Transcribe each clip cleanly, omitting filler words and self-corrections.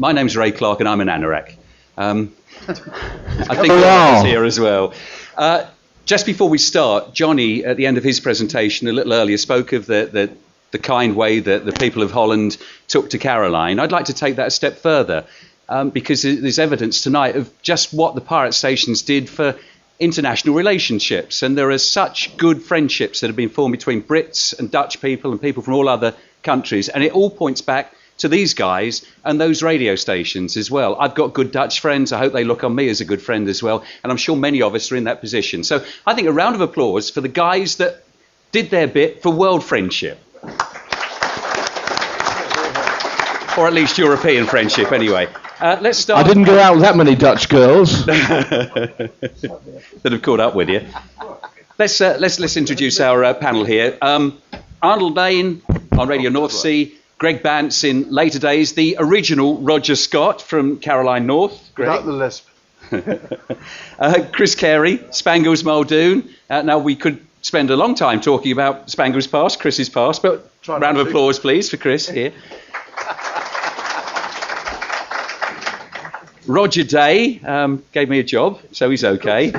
My name's Ray Clark and I'm an anorak. I think we're here as well. Just before we start, Johnny, at the end of his presentation a little earlier, spoke of the kind way that the people of Holland took to Caroline. I'd like to take that a step further, because there's evidence tonight of just what the pirate stations did for international relationships. And there are such good friendships that have been formed between Brits and Dutch people and people from all other countries. And it all points back to these guys and those radio stations as well. I've got good Dutch friends. I hope they look on me as a good friend as well. And I'm sure many of us are in that position. So I think a round of applause for the guys that did their bit for world friendship. Or at least European friendship, anyway. Let's start. I didn't go out with that many Dutch girls that have caught up with you. Let's introduce our panel here. Arnold Bain on Radio North Sea. Greg Bantz in later days, the original Roger Scott from Caroline North. Without the lisp. Chris Carey, Spangles, Muldoon. Now, we could spend a long time talking about Spangles' past, Chris's past, but round of applause, please, for Chris here. Roger Day gave me a job, so he's okay.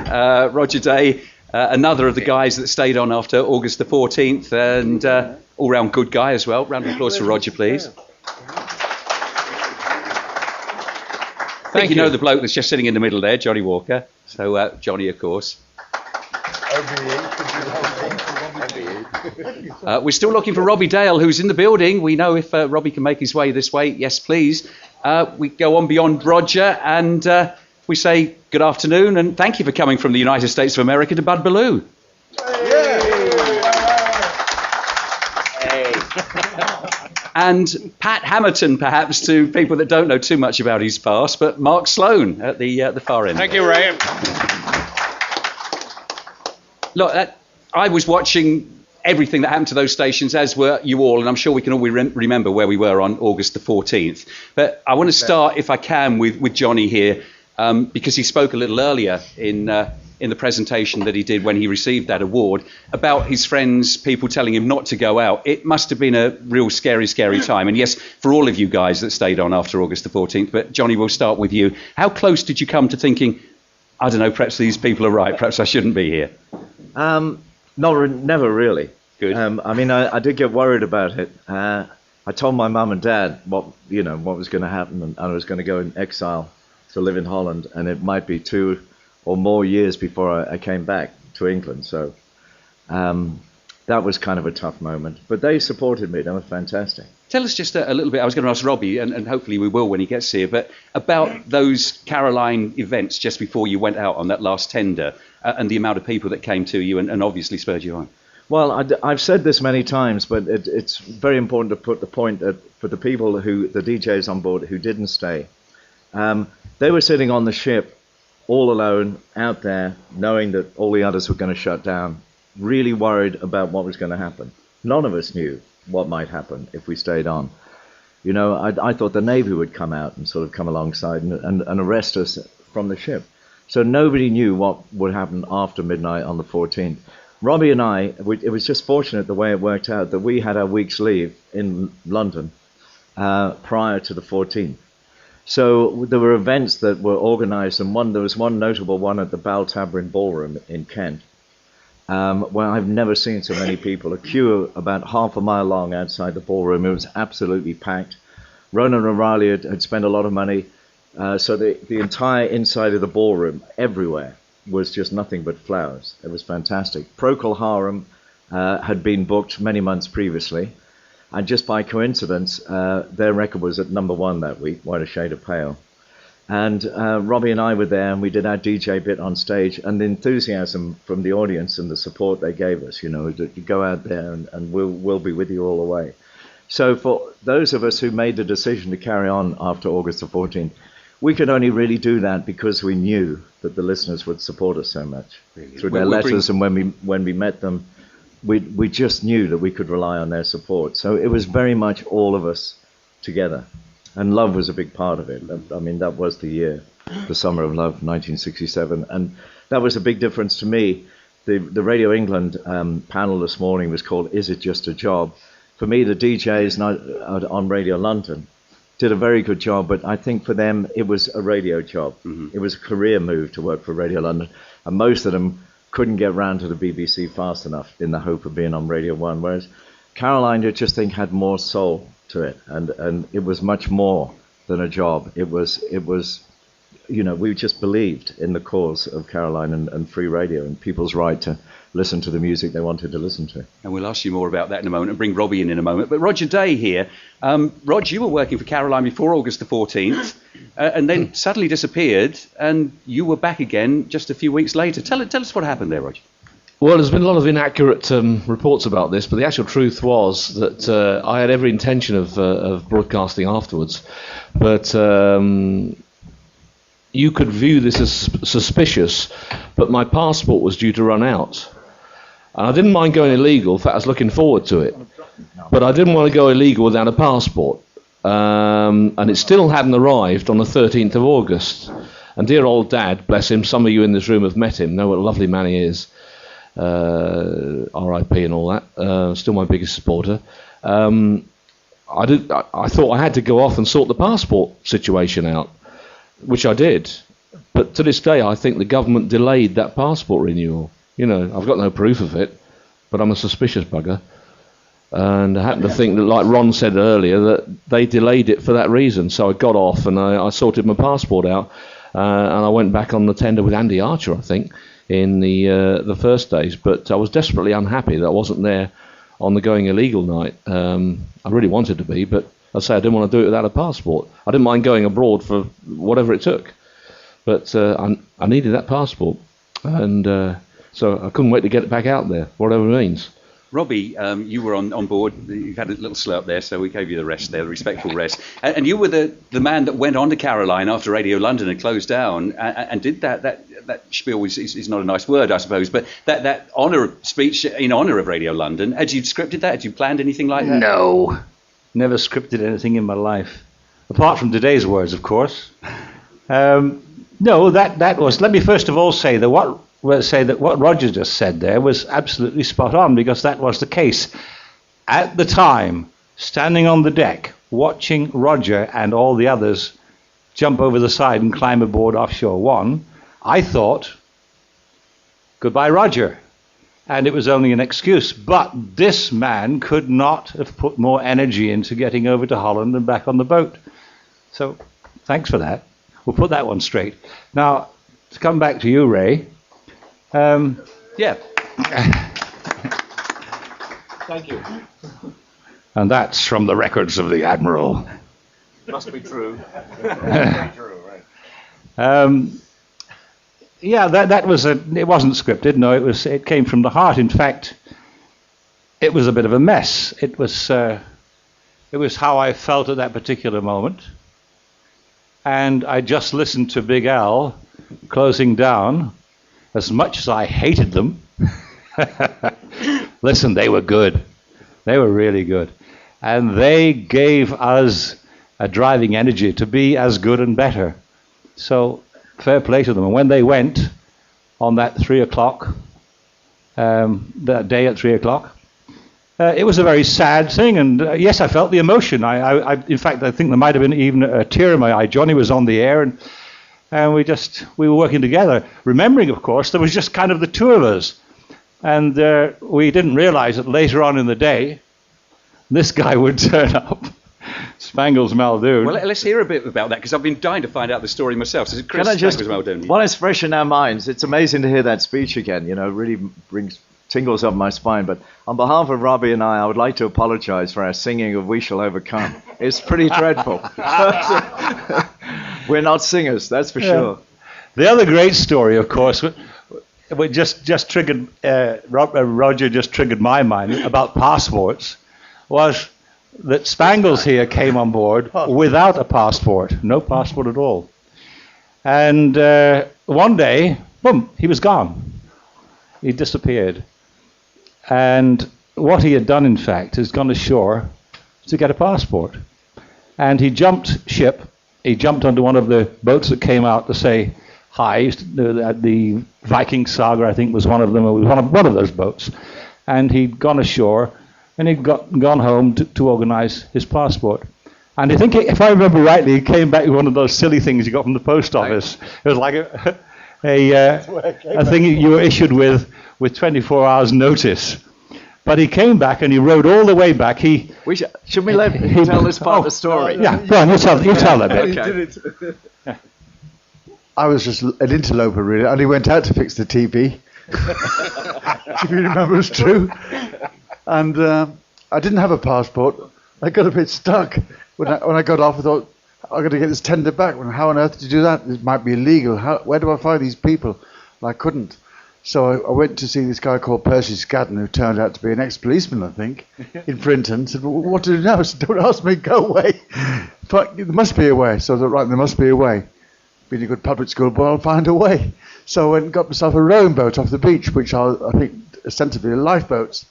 Roger Day, another of the guys that stayed on after August the 14th, and all-round good guy as well. Round of applause for Roger, please. I think you know the bloke that's just sitting in the middle there, Johnny Walker. So Johnny, of course. We're still looking for Robbie Dale, who's in the building. We know if Robbie can make his way this way. Yes, please. We go on beyond Roger and we say good afternoon and thank you for coming from the United States of America to Bud Ballou. And Pat Hamilton, perhaps, to people that don't know too much about his past, but Mark Sloane at the far end. Thank you, Ray. Look, I was watching everything that happened to those stations, as were you all, and I'm sure we can all remember where we were on August the 14th. But I want to start, if I can, with Johnny here, because he spoke a little earlier in the presentation that he did when he received that award about his friends, people telling him not to go out. It must have been a real scary, scary time. And yes, for all of you guys that stayed on after August the 14th, but Johnny, we'll start with you. How close did you come to thinking, I don't know, perhaps these people are right, perhaps I shouldn't be here? Never really. Good. I mean, I did get worried about it. I told my mum and dad what was going to happen, and I was going to go in exile to live in Holland, and it might be 2 or more years before I came back to England. So that was kind of a tough moment. But they supported me. They were fantastic. Tell us just a little bit, I was going to ask Robbie, and hopefully we will when he gets here, but about those Caroline events just before you went out on that last tender and the amount of people that came to you and obviously spurred you on. Well, I've said this many times, but it's very important to put the point that for the people the DJs on board who didn't stay, they were sitting on the ship all alone out there, knowing that all the others were going to shut down, really worried about what was going to happen. None of us knew what might happen if we stayed on. You know, I thought the Navy would come out and sort of come alongside and arrest us from the ship. So nobody knew what would happen after midnight on the 14th. Robbie and I, it was just fortunate the way it worked out that we had our week's leave in London prior to the 14th. So there were events that were organised, and there was one notable one at the Ballou Ballroom in Kent, where I've never seen so many people. A queue about half a mile long outside the ballroom. It was absolutely packed. Ronan O'Reilly had spent a lot of money, so the entire inside of the ballroom, everywhere, was just nothing but flowers. It was fantastic. Procol Harum had been booked many months previously, and just by coincidence, their record was at #1 that week, White a Shade of Pale. And Robbie and I were there, and we did our DJ bit on stage, and the enthusiasm from the audience and the support they gave us, you know, to go out there and we'll be with you all the way. So for those of us who made the decision to carry on after August the 14th, we could only really do that because we knew that the listeners would support us so much through their letters, and when we met them, we just knew that we could rely on their support. So it was very much all of us together, and love was a big part of it. I mean, that was the year, the Summer of Love, 1967, and that was a big difference to me. The Radio England panel this morning was called "Is It Just a Job?" For me, the DJs on Radio London did a very good job, but I think for them it was a radio job. It was a career move to work for Radio London, and most of them couldn't get round to the BBC fast enough in the hope of being on Radio 1, whereas Caroline, I just think, had more soul to it, and it was much more than a job. It was, we just believed in the cause of Caroline and free radio and people's right to listen to the music they wanted to listen to. And we'll ask you more about that in a moment and bring Robbie in a moment. But Roger Day here. Rog, you were working for Caroline before August the 14th and then suddenly disappeared, and you were back again just a few weeks later. Tell us what happened there, Roger. Well, there's been a lot of inaccurate reports about this, but the actual truth was that I had every intention of broadcasting afterwards. But you could view this as suspicious, but my passport was due to run out. And I didn't mind going illegal, in fact I was looking forward to it. But I didn't want to go illegal without a passport. And it still hadn't arrived on the 13th of August. And dear old Dad, bless him, some of you in this room have met him, know what a lovely man he is. R.I.P. and all that, still my biggest supporter. I thought I had to go off and sort the passport situation out, which I did. But to this day, I think the government delayed that passport renewal. I've got no proof of it, but I'm a suspicious bugger. And I happen to think that, like Ron said earlier, that they delayed it for that reason. So I got off and I sorted my passport out, and I went back on the tender with Andy Archer, I think, in the first days. But I was desperately unhappy that I wasn't there on the going illegal night. I really wanted to be, but I say I didn't want to do it without a passport. I didn't mind going abroad for whatever it took, but I needed that passport, and so I couldn't wait to get it back out there, whatever it means. Robbie, you were on board. You had a little slurp there, so we gave you the rest there, the respectful rest. And you were the man that went on to Caroline after Radio London had closed down and did that spiel is not a nice word, I suppose, but that honour speech in honour of Radio London. Had you scripted that? Had you planned anything like that? No, never scripted anything in my life, apart from today's words, of course. No, that was. Let me first of all say that what Roger just said there was absolutely spot on, because that was the case. At the time, standing on the deck, watching Roger and all the others jump over the side and climb aboard Offshore One, I thought, goodbye, Roger. And it was only an excuse. But this man could not have put more energy into getting over to Holland and back on the boat. So thanks for that. We'll put that one straight. Now, to come back to you, Ray. Yeah. Thank you. And that's from the records of the Admiral. Must be true. Yeah, that was it wasn't scripted. No, it came from the heart. In fact, it was a bit of a mess. It was how I felt at that particular moment. And I just listened to Big Al closing down. As much as I hated them, listen, they were good. They were really good. And they gave us a driving energy to be as good and better. So fair play to them. And when they went on that 3 o'clock, that day at 3 o'clock, it was a very sad thing. And yes, I felt the emotion. In fact, I think there might have been even a tear in my eye. Johnny was on the air, and we were working together, remembering, of course, there was just kind of the two of us. And we didn't realize that later on in the day, this guy would turn up, Spangles Muldoon. Well, let's hear a bit about that, because I've been dying to find out the story myself. So Chris, Can I just, Spangles Muldoon. while it's fresh in our minds, it's amazing to hear that speech again. It really brings tingles up my spine. But on behalf of Robbie and I would like to apologize for our singing of We Shall Overcome. It's pretty dreadful. We're not singers, that's for sure. The other great story, of course, which just triggered, Roger just triggered my mind about passports, was that Spangles here came on board without a passport, no passport at all. And one day, boom, he was gone. He disappeared. And what he had done, in fact, is gone ashore to get a passport. And he jumped ship. He jumped onto one of the boats that came out to say hi. The Viking Saga, I think, was one of them. It was one of those boats. And he'd gone ashore, and he'd gone home to organize his passport. And I think, if I remember rightly, he came back with one of those silly things you got from the post office. It was like a thing you were issued with 24 hours notice. But he came back and he rode all the way back. Should we let him tell this part of the story? Yeah, go on, you tell that bit. Okay. I was just an interloper, really. I only went out to fix the TV. If you remember, it's true. And I didn't have a passport. I got a bit stuck. When I got off, I thought, I'm going to get this tender back. How on earth did you do that? It might be illegal. Where do I find these people? And I couldn't. So I went to see this guy called Percy Scadden, who turned out to be an ex-policeman, I think, in Brinton. Said, well, what to do now? I said, don't ask me, go away. But there must be a way. So I thought, right, there must be a way. Being a good public school boy, I'll find a way. So I went and got myself a rowing boat off the beach, which I think ostensibly are lifeboats.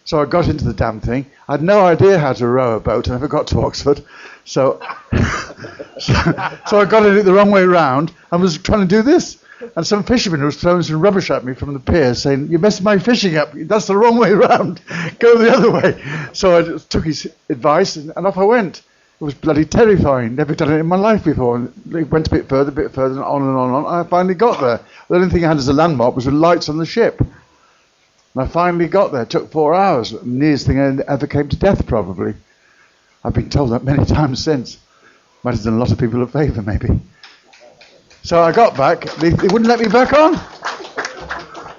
So I got into the damn thing. I had no idea how to row a boat. I never got to Oxford. So I got it the wrong way round and was trying to do this. And some fisherman was throwing some rubbish at me from the pier saying, you're messing my fishing up. That's the wrong way round. Go the other way. So I just took his advice and off I went. It was bloody terrifying. Never done it in my life before. And it went a bit further, and on and on and on. I finally got there. The only thing I had as a landmark was the lights on the ship. And I finally got there. It took 4 hours. The nearest thing I ever came to death, probably. I've been told that many times since. Might have done a lot of people a favour, maybe. So I got back. They wouldn't let me back on.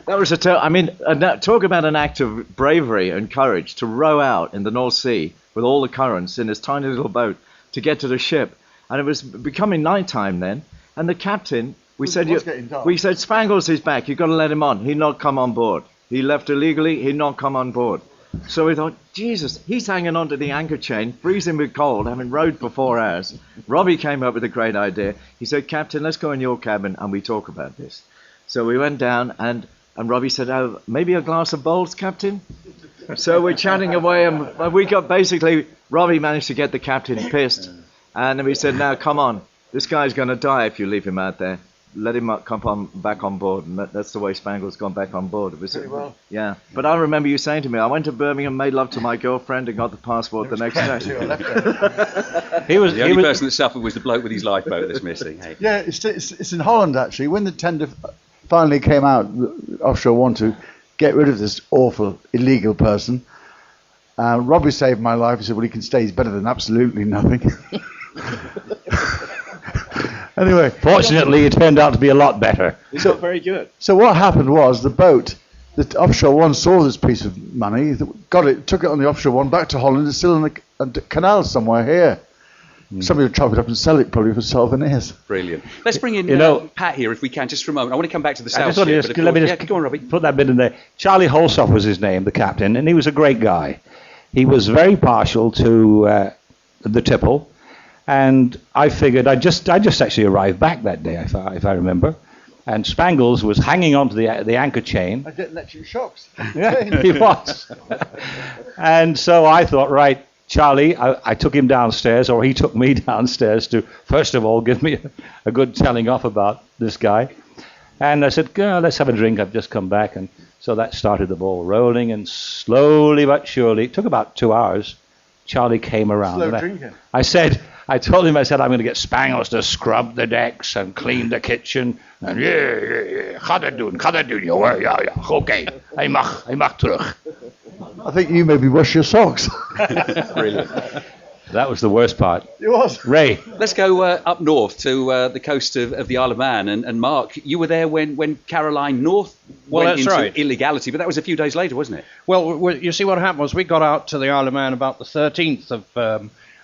That was talk about an act of bravery and courage to row out in the North Sea with all the currents in this tiny little boat to get to the ship. And it was becoming night time then. And the captain, we said, Spangles is back. You've got to let him on. He'd not come on board. He left illegally. He'd not come on board. So we thought, Jesus, he's hanging onto the anchor chain, freezing with cold, having rowed for 4 hours. Robbie came up with a great idea. He said, Captain, let's go in your cabin and we talk about this. So we went down and Robbie said, oh, maybe a glass of bowls, Captain? So we're chatting away and we got Robbie managed to get the captain pissed. And then we said, now, come on, this guy's going to die if you leave him out there. Let him come back on board, and that's the way Spangles gone back on board. It was pretty well. Yeah, but I remember you saying to me, I went to Birmingham, made love to my girlfriend, and got the passport the next day. The only person that suffered was the bloke with his lifeboat that's missing. Hey. Yeah, it's in Holland actually. When the tender finally came out, offshore want to get rid of this awful illegal person. Robbie saved my life. He said, "Well, he can stay. He's better than absolutely nothing." Anyway, fortunately, it turned out to be a lot better. So very good. So what happened was the boat, the offshore one, saw this piece of money, got it, took it on the offshore one back to Holland. It's still in a canal somewhere here. Somebody will chop it up and sell it probably for souvenirs. Brilliant. Let's bring in Pat here if we can, just for a moment. I want to come back to the South Ship. Let me just go on, Robbie. Put that bit in there. Charlie Holsoff was his name, the captain, and he was a great guy. He was very partial to the tipple. And I figured I just actually arrived back that day, if I remember. And Spangles was hanging onto the anchor chain. I didn't let you shocks. Yeah, he was. And so I thought, right, Charlie, I took him downstairs, or he took me downstairs to, first of all, give me a good telling off about this guy. And I said, let's have a drink. I've just come back. And so that started the ball rolling. And slowly but surely, it took about 2 hours, Charlie came around. Slow drinking. I told him, I'm going to get Spangles to scrub the decks and clean the kitchen. And yeah, ga dat doen, jongen. Ja, okay. Hij mag terug. I think you maybe wash your socks. Brilliant. That was the worst part. It was. Ray. Let's go up north to the coast of the Isle of Man. And Mark, you were there when Caroline North went into illegality, but that was a few days later, wasn't it? Well, you see, what happened was we got out to the Isle of Man about the 13th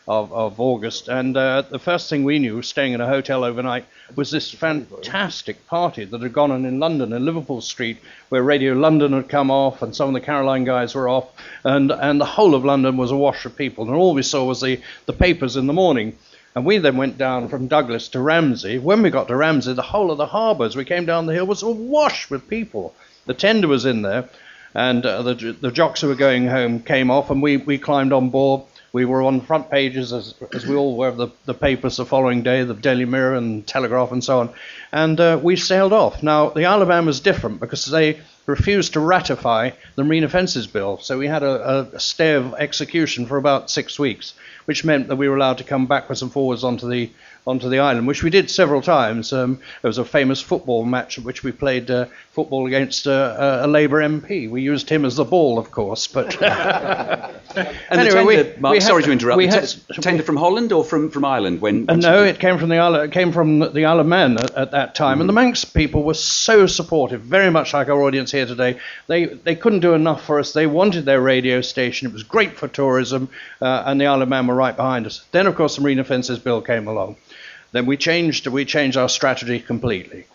of August, and the first thing we knew, staying in a hotel overnight, was this fantastic party that had gone on in London, in Liverpool Street, where Radio London had come off, and some of the Caroline guys were off, and the whole of London was awash of people, and all we saw was the papers in the morning. And we then went down from Douglas to Ramsey. When we got to Ramsey, the whole of the harbour, as we came down the hill, was awash with people. The tender was in there, and the jocks who were going home came off, and we climbed on board. We were on front pages, as we all were, of the papers the following day, the Daily Mirror and Telegraph and so on. And we sailed off. Now, the Isle of Man was different because they refused to ratify the Marine Offences Bill. So we had a stay of execution for about 6 weeks, which meant that we were allowed to come backwards and forwards onto the island, which we did several times. There was a famous football match at which we played football against a Labour MP. We used him as the ball, of course, but... And anyway, the tender, Mark, sorry to interrupt, the tender from Holland or from Ireland? No, it came from the Isle of Man at that time, and the Manx people were so supportive, very much like our audience here today. They couldn't do enough for us. They wanted their radio station. It was great for tourism, and the Isle of Man were right behind us. Then, of course, the Marine Offences Bill came along. Then we changed our strategy completely.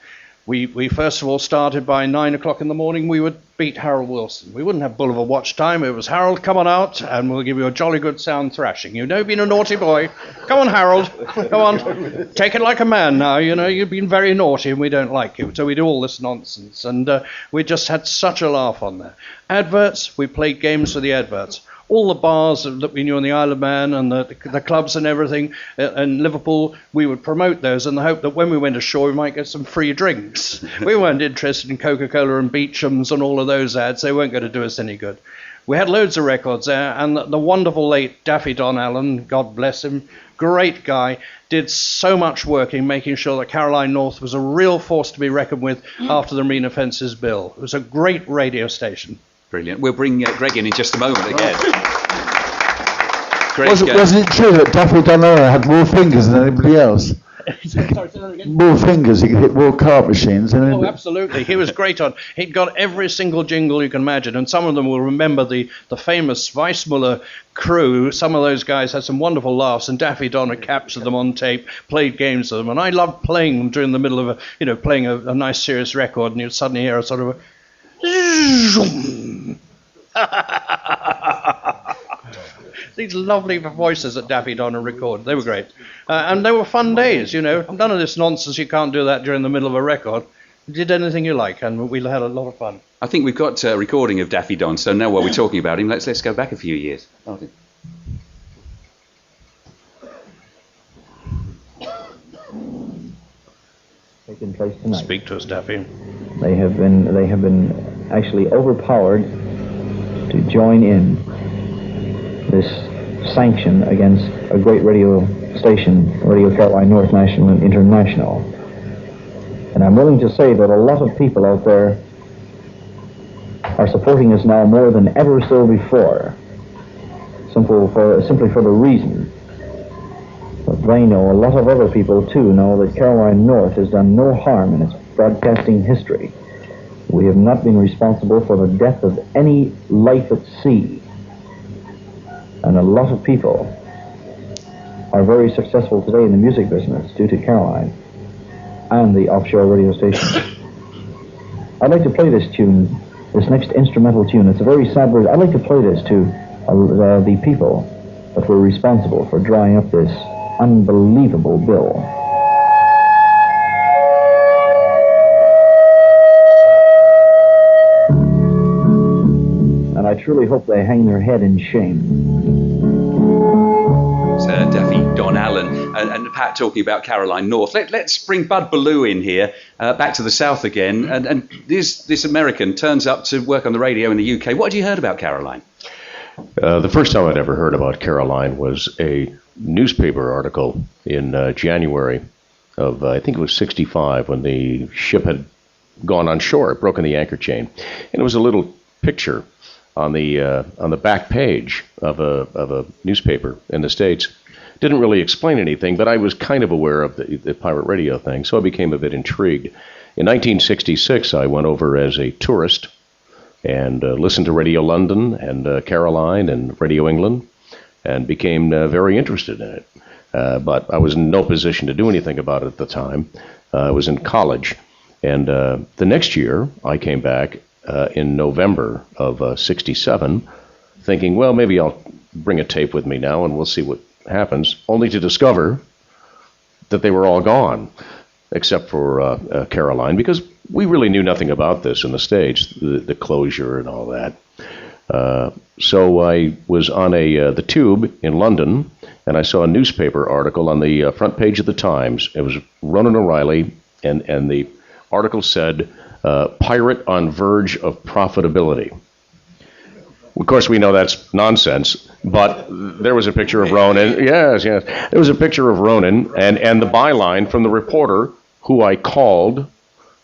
We first of all started by 9 o'clock in the morning. We would beat Harold Wilson. We wouldn't have Bull of a watch time. It was Harold, come on out, and we'll give you a jolly good sound thrashing. You know, being a naughty boy. Come on, Harold. Come on. Take it like a man now. You know, you've been very naughty and we don't like you. So we do all this nonsense. And we just had such a laugh on there. Adverts, we played games for the adverts. All the bars that we knew on the Isle of Man and the clubs and everything in Liverpool, we would promote those in the hope that when we went ashore we might get some free drinks. We weren't interested in Coca-Cola and Beecham's and all of those ads. They weren't going to do us any good. We had loads of records there, and the wonderful late Daffy Don Allen, God bless him, great guy, did so much work in making sure that Caroline North was a real force to be reckoned with after the Marine Offences Bill. It was a great radio station. Brilliant. We'll bring Greg in just a moment again. Was it true that Daffy Donner had more fingers than anybody else? Sorry, say that again? More fingers, he could hit more cart machines. Oh, absolutely. He was great on. He'd got every single jingle you can imagine, and some of them will remember the famous Weissmuller crew. Some of those guys had some wonderful laughs, and Daffy Donner captured them on tape, played games with them, and I loved playing them during the middle of playing a nice serious record, and you'd suddenly hear a sort of these lovely voices that Daffy Donner recorded. They were great. And they were fun days, you know. None of this nonsense, you can't do that during the middle of a record. You did anything you like, and we had a lot of fun. I think we've got a recording of Daffy Don, so now while we're talking about him, let's go back a few years. Taking place tonight. Speak to us, Daffy. They have been actually overpowered to join in this sanction against a great radio station, Radio Caroline North National and International. And I'm willing to say that a lot of people out there are supporting us now more than ever so before, simply for the reason that they know, a lot of other people too know, that Caroline North has done no harm in its broadcasting history. We have not been responsible for the death of any life at sea. And a lot of people are very successful today in the music business due to Caroline and the offshore radio station. I'd like to play this tune, this next instrumental tune. It's a very sad word. I'd like to play this to the people that were responsible for drawing up this unbelievable bill. And I truly hope they hang their head in shame. Daffy Don Allen and Pat talking about Caroline North. Let's bring Bud Ballou in here, back to the south again. And this American turns up to work on the radio in the UK. What had you heard about Caroline? The first time I'd ever heard about Caroline was a newspaper article in January of, I think it was 1965, when the ship had gone on shore, broken the anchor chain. And it was a little picture on the back page of a newspaper in the States. Didn't really explain anything, but I was kind of aware of the pirate radio thing, so I became a bit intrigued. In 1966, I went over as a tourist and listened to Radio London and Caroline and Radio England, and became very interested in it. But I was in no position to do anything about it at the time. I was in college, and the next year I came back in November of 67, thinking, well, maybe I'll bring a tape with me now and we'll see what happens, only to discover that they were all gone, except for Caroline, because we really knew nothing about this in the States, the closure and all that. So I was on the tube in London, and I saw a newspaper article on the front page of the Times. It was Ronan O'Reilly, and the article said, "Pirate on verge of profitability." Of course, we know that's nonsense, but there was a picture of Ronan. Yes. There was a picture of Ronan, and the byline from the reporter, who I called,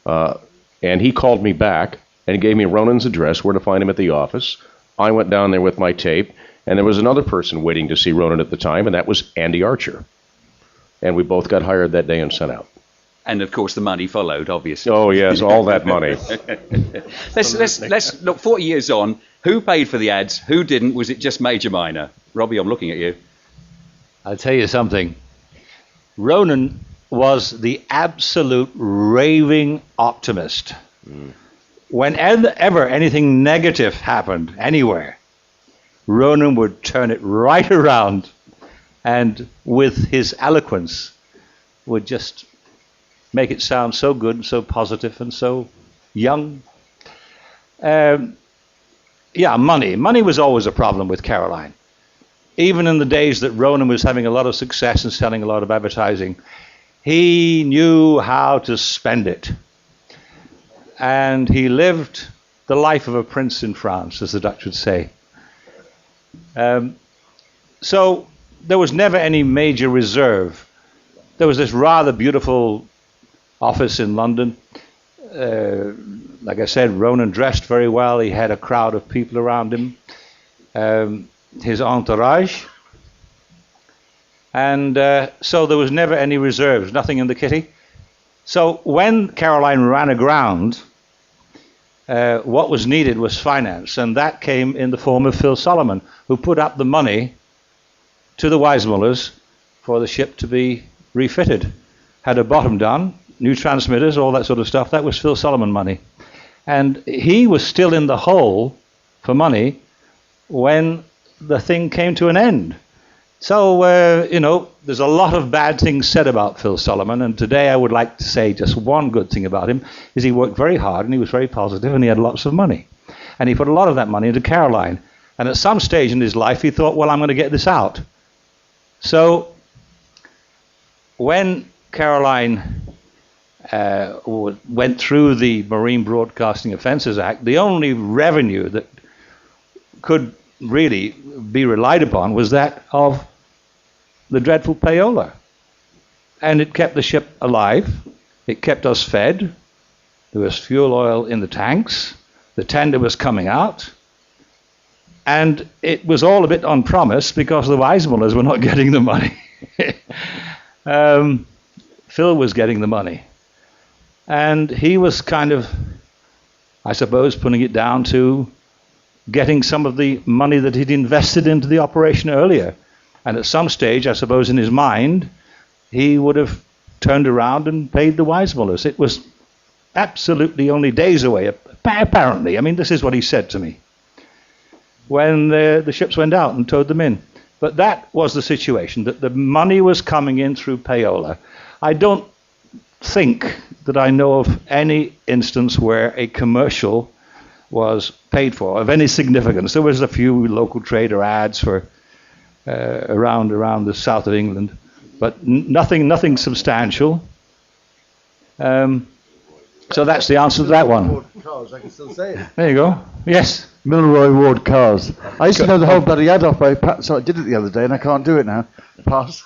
and he called me back and gave me Ronan's address, where to find him at the office. I went down there with my tape, and there was another person waiting to see Ronan at the time, and that was Andy Archer. And we both got hired that day and sent out. And of course, the money followed, obviously. Oh yes, all that money. Let's look. 40 years on, who paid for the ads? Who didn't? Was it just Major Minor? Robbie, I'm looking at you. I'll tell you something. Ronan was the absolute raving optimist. Whenever anything negative happened anywhere, Ronan would turn it right around, and with his eloquence would just make it sound so good and so positive and so young. Money. Money was always a problem with Caroline. Even in the days that Ronan was having a lot of success and selling a lot of advertising, he knew how to spend it. And he lived the life of a prince in France, as the Dutch would say. So there was never any major reserve. There was this rather beautiful office in London. Like I said, Ronan dressed very well. He had a crowd of people around him. His entourage. And so there was never any reserves, nothing in the kitty. So when Caroline ran aground, what was needed was finance, and that came in the form of Phil Solomon, who put up the money to the Weissmullers for the ship to be refitted. Had a bottom done, new transmitters, all that sort of stuff. That was Phil Solomon money. And he was still in the hole for money when the thing came to an end. So, there's a lot of bad things said about Phil Solomon, and today I would like to say just one good thing about him, is he worked very hard, and he was very positive, and he had lots of money. And he put a lot of that money into Caroline. And at some stage in his life, he thought, well, I'm going to get this out. So, when Caroline went through the Marine Broadcasting Offences Act, the only revenue that could really be relied upon was that of the dreadful payola. And it kept the ship alive. It kept us fed. There was fuel oil in the tanks. The tender was coming out. And it was all a bit on promise because the Weissmullers were not getting the money. Phil was getting the money. And he was kind of, I suppose, putting it down to getting some of the money that he'd invested into the operation earlier. And at some stage, I suppose, in his mind, he would have turned around and paid the Weissmullers. It was absolutely only days away, apparently. I mean, this is what he said to me when the ships went out and towed them in. But that was the situation, that the money was coming in through payola. I don't think that I know of any instance where a commercial was paid for of any significance. There was a few local trader ads for around the south of England, but nothing substantial. So that's the answer to that one. Cars, I can still say it. There you go. Yes. Milroy Ward Cars. I used to know the whole bloody ad off by Pat, so I did it the other day, and I can't do it now. Pass.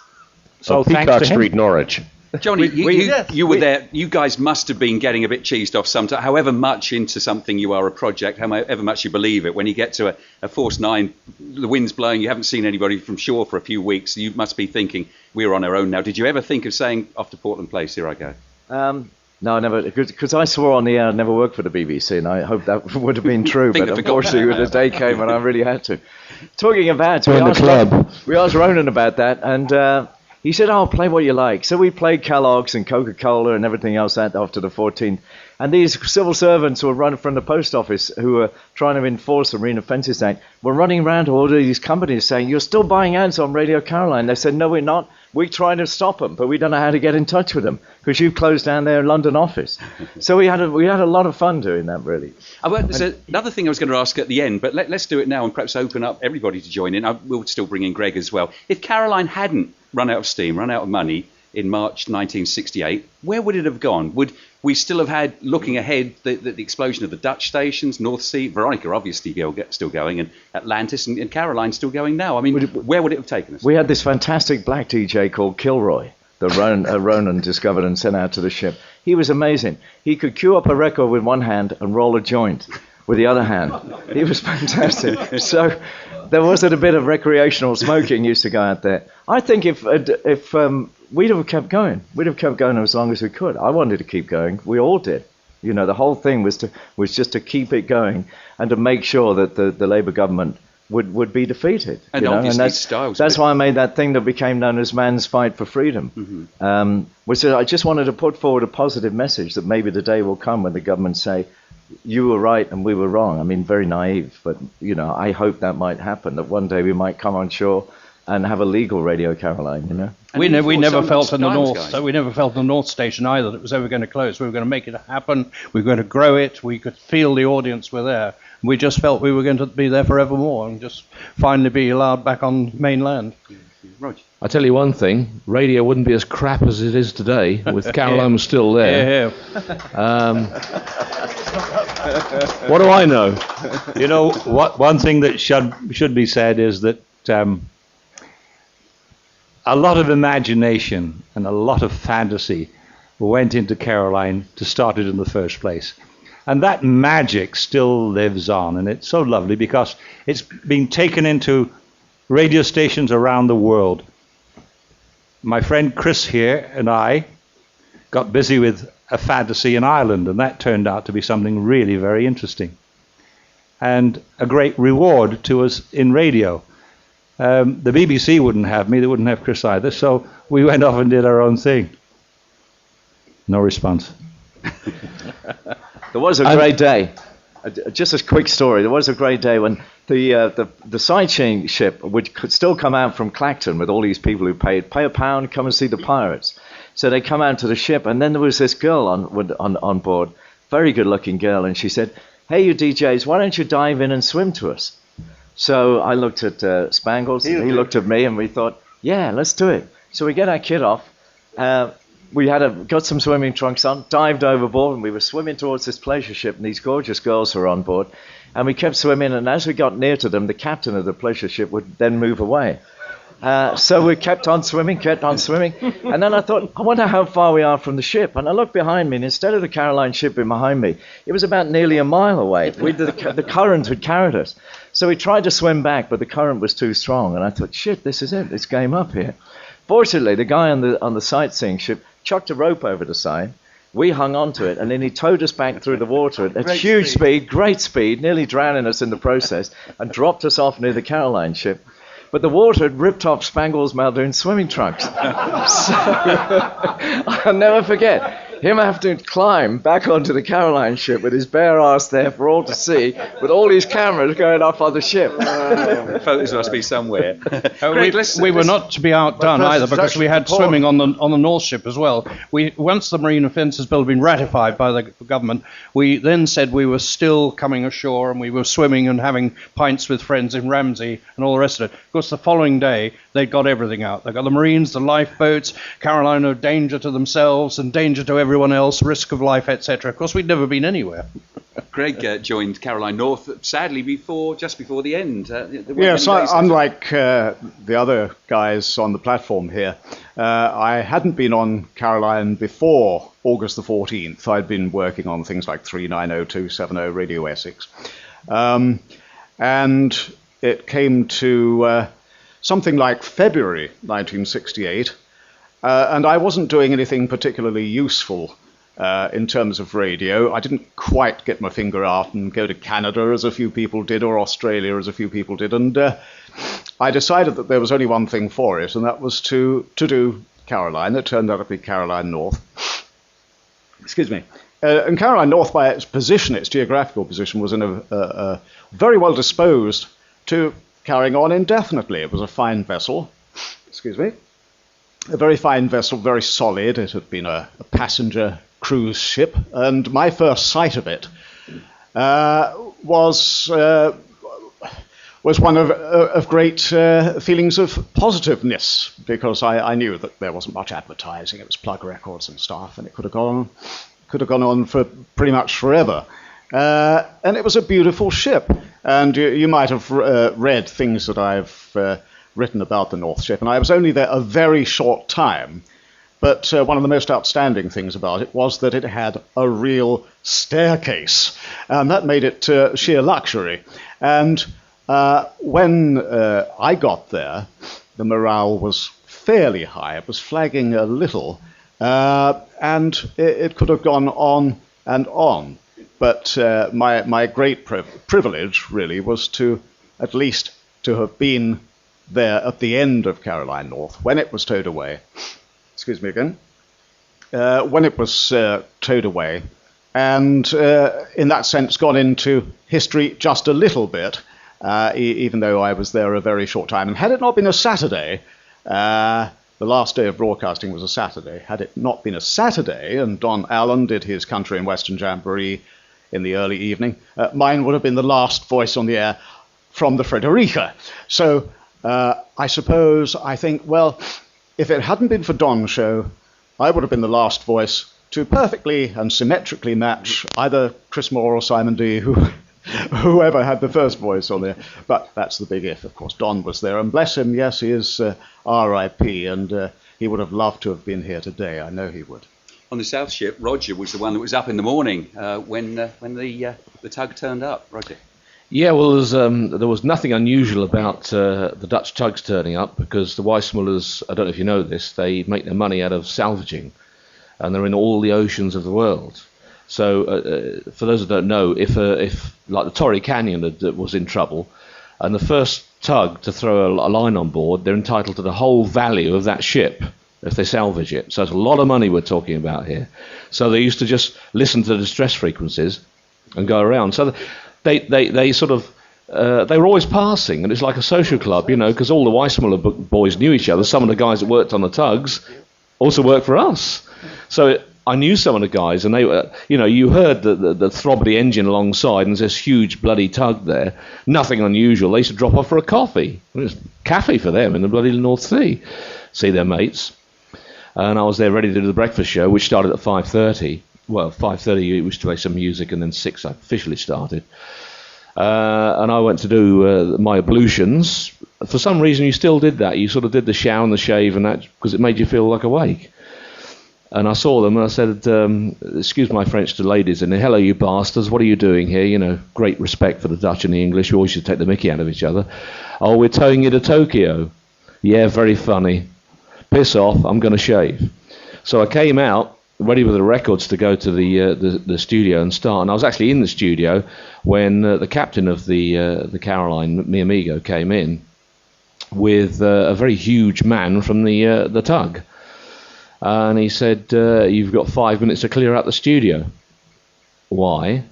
So thanks Peacock to him. Street, Norwich. Johnny, you were there. You guys must have been getting a bit cheesed off sometimes. However much into something you are a project, however much you believe it, when you get to a Force 9, the wind's blowing, you haven't seen anybody from shore for a few weeks, you must be thinking, we're on our own now. Did you ever think of saying, off to Portland Place, here I go? No, I never, because I swore on the air I'd never worked for the BBC, and I hope that would have been true, but unfortunately the day came when I really had to. Talking of ads, we asked Ronan about that, and He said, "Oh, play what you like." So we played Kellogg's and Coca-Cola and everything else after the 14th. And these civil servants who were running from the post office, who were trying to enforce the Marine Offences Act, were running around to all these companies saying, "You're still buying ads on Radio Caroline." They said, "No, we're not. We're trying to stop them, but we don't know how to get in touch with them because you've closed down their London office." So we had a lot of fun doing that, really. There's another thing I was going to ask at the end, but let's do it now and perhaps open up everybody to join in. We'll still bring in Greg as well. If Caroline hadn't run out of steam, run out of money in March 1968, where would it have gone? Would we still have had, looking ahead, the explosion of the Dutch stations, North Sea, Veronica obviously still going, and Atlantis and Caroline still going now? I mean, where would it have taken us? We had this fantastic black DJ called Kilroy, the Ronan discovered and sent out to the ship. He was amazing. He could cue up a record with one hand and roll a joint with the other hand. He was fantastic. So there wasn't a bit of recreational smoking used to go out there. I think if we'd have kept going. We'd have kept going as long as we could. I wanted to keep going. We all did. You know, the whole thing was just to keep it going and to make sure that the Labour government would be defeated. And obviously that's why I made that thing that became known as Man's Fight for Freedom. Which I just wanted to put forward a positive message that maybe the day will come when the government say, "You were right and we were wrong." I mean, very naive, but, you know, I hope that might happen, that one day we might come on shore and have a legal Radio Caroline, you know. We never felt in the North, so we never felt in the North Station either that it was ever going to close. We were going to make it happen. We were going to grow it. We could feel the audience were there. We just felt we were going to be there forevermore and just finally be allowed back on mainland. Roger. I tell you one thing, radio wouldn't be as crap as it is today with Caroline still there. What do I know? You know, one thing that should be said is that a lot of imagination and a lot of fantasy went into Caroline to start it in the first place. And that magic still lives on, and it's so lovely because it's being taken into radio stations around the world. My friend Chris here and I got busy with a fantasy in Ireland, and that turned out to be something really very interesting and a great reward to us in radio. The BBC wouldn't have me, they wouldn't have Chris either, so we went off and did our own thing. No response. There was a great day. Just a quick story. There was a great day when the sightseeing ship could still come out from Clacton with all these people who pay a pound, come and see the pirates. So they come out to the ship, and then there was this girl on board, very good-looking girl, and she said, "Hey, you DJs, why don't you dive in and swim to us?" So I looked at Spangles, and he looked at me, and we thought, yeah, let's do it. So we get our kit off. We got some swimming trunks on, dived overboard, and we were swimming towards this pleasure ship, and these gorgeous girls were on board. And we kept swimming, and as we got near to them, the captain of the pleasure ship would then move away. So we kept on swimming. And then I thought, I wonder how far we are from the ship. And I looked behind me, and instead of the Caroline ship behind me, it was about nearly a mile away. The current had carried us. So we tried to swim back, but the current was too strong. And I thought, shit, this is it. It's game up here. Fortunately, the guy on the sightseeing ship chucked a rope over the side. We hung on to it, and then he towed us back through the water at great speed, nearly drowning us in the process, and dropped us off near the Caroline ship. But the water had ripped off Spangles' Muldoon swimming trunks. So I'll never forget him having to climb back onto the Caroline ship with his bare ass there for all to see, with all these cameras going off on the ship. Photos must be somewhere. We were not to be outdone either, because we had swimming on the North ship as well. Once the Marine Offences Bill had been ratified by the government, we then said we were still coming ashore, and we were swimming and having pints with friends in Ramsey and all the rest of it. Of course, the following day, they got everything out. They got the Marines, the lifeboats, Caroline of danger to themselves and danger to everyone else, risk of life, etc. Of course, we'd never been anywhere. Greg joined Caroline North, sadly, just before the end. Yes, unlike the other guys on the platform here, I hadn't been on Caroline before August the 14th. I'd been working on things like 390-270 Radio Essex. And it came to something like February 1968, and I wasn't doing anything particularly useful in terms of radio. I didn't quite get my finger out and go to Canada as a few people did, or Australia as a few people did, and I decided that there was only one thing for it, and that was to do Caroline. It turned out to be Caroline North. Excuse me. And Caroline North, by its position, its geographical position, was in a very well disposed to carrying on indefinitely. It was a fine vessel. Excuse me. A very fine vessel, very solid. It had been a passenger cruise ship, and my first sight of it was one of great feelings of positiveness, because I knew that there wasn't much advertising. It was plug records and stuff, and it could have gone on for pretty much forever. And it was a beautiful ship, and you might have read things that I've written about the North Ship, and I was only there a very short time. But one of the most outstanding things about it was that it had a real staircase, and that made it sheer luxury. And when I got there, the morale was fairly high. It was flagging a little, and it could have gone on and on. But my great privilege, really, was to at least to have been there at the end of Caroline North, when it was towed away. Excuse me again. When it was towed away, and in that sense gone into history just a little bit, even though I was there a very short time. And had it not been a Saturday, the last day of broadcasting was a Saturday. Had it not been a Saturday, and Don Allen did his Country and Western Jamboree in the early evening, mine would have been the last voice on the air from the Frederica. So I think, well, if it hadn't been for Don's show, I would have been the last voice to perfectly and symmetrically match either Chris Moore or Simon D, whoever had the first voice on there. But that's the big if, of course. Don was there, and bless him, yes, he is R.I.P., and he would have loved to have been here today. I know he would. On the South Ship, Roger was the one that was up in the morning when the tug turned up. Roger. Yeah, well, there was nothing unusual about the Dutch tugs turning up, because the Weissmullers, I don't know if you know this, they make their money out of salvaging, and they're in all the oceans of the world. So, for those who don't know, if like the Torrey Canyon was in trouble, and the first tug to throw a line on board, they're entitled to the whole value of that ship if they salvage it. So it's a lot of money we're talking about here. So they used to just listen to the distress frequencies and go around. So they sort of they were always passing, and it's like a social club, you know, because all the Weissmuller boys knew each other. Some of the guys that worked on the tugs also worked for us. So I knew some of the guys, and they were, you know, you heard the throb of the engine alongside, and there's this huge bloody tug there. Nothing unusual. They used to drop off for a coffee. It was cafe for them in the bloody North Sea. See their mates. And I was there ready to do the breakfast show, which started at 5:30. Well, 5:30 we used to play some music, and then 6 I officially started. And I went to do my ablutions. For some reason, you still did that. You sort of did the shower and the shave and that, because it made you feel like awake. And I saw them, and I said, excuse my French to ladies, and hello, you bastards, what are you doing here? You know, great respect for the Dutch and the English. We always should take the mickey out of each other. Oh, we're towing you to Tokyo. Yeah, very funny. Piss off, I'm going to shave. So I came out, ready with the records to go to the studio and start. And I was actually in the studio when the captain of the Caroline, mi amigo, came in with a very huge man from the tug. And he said, you've got 5 minutes to clear out the studio. Why?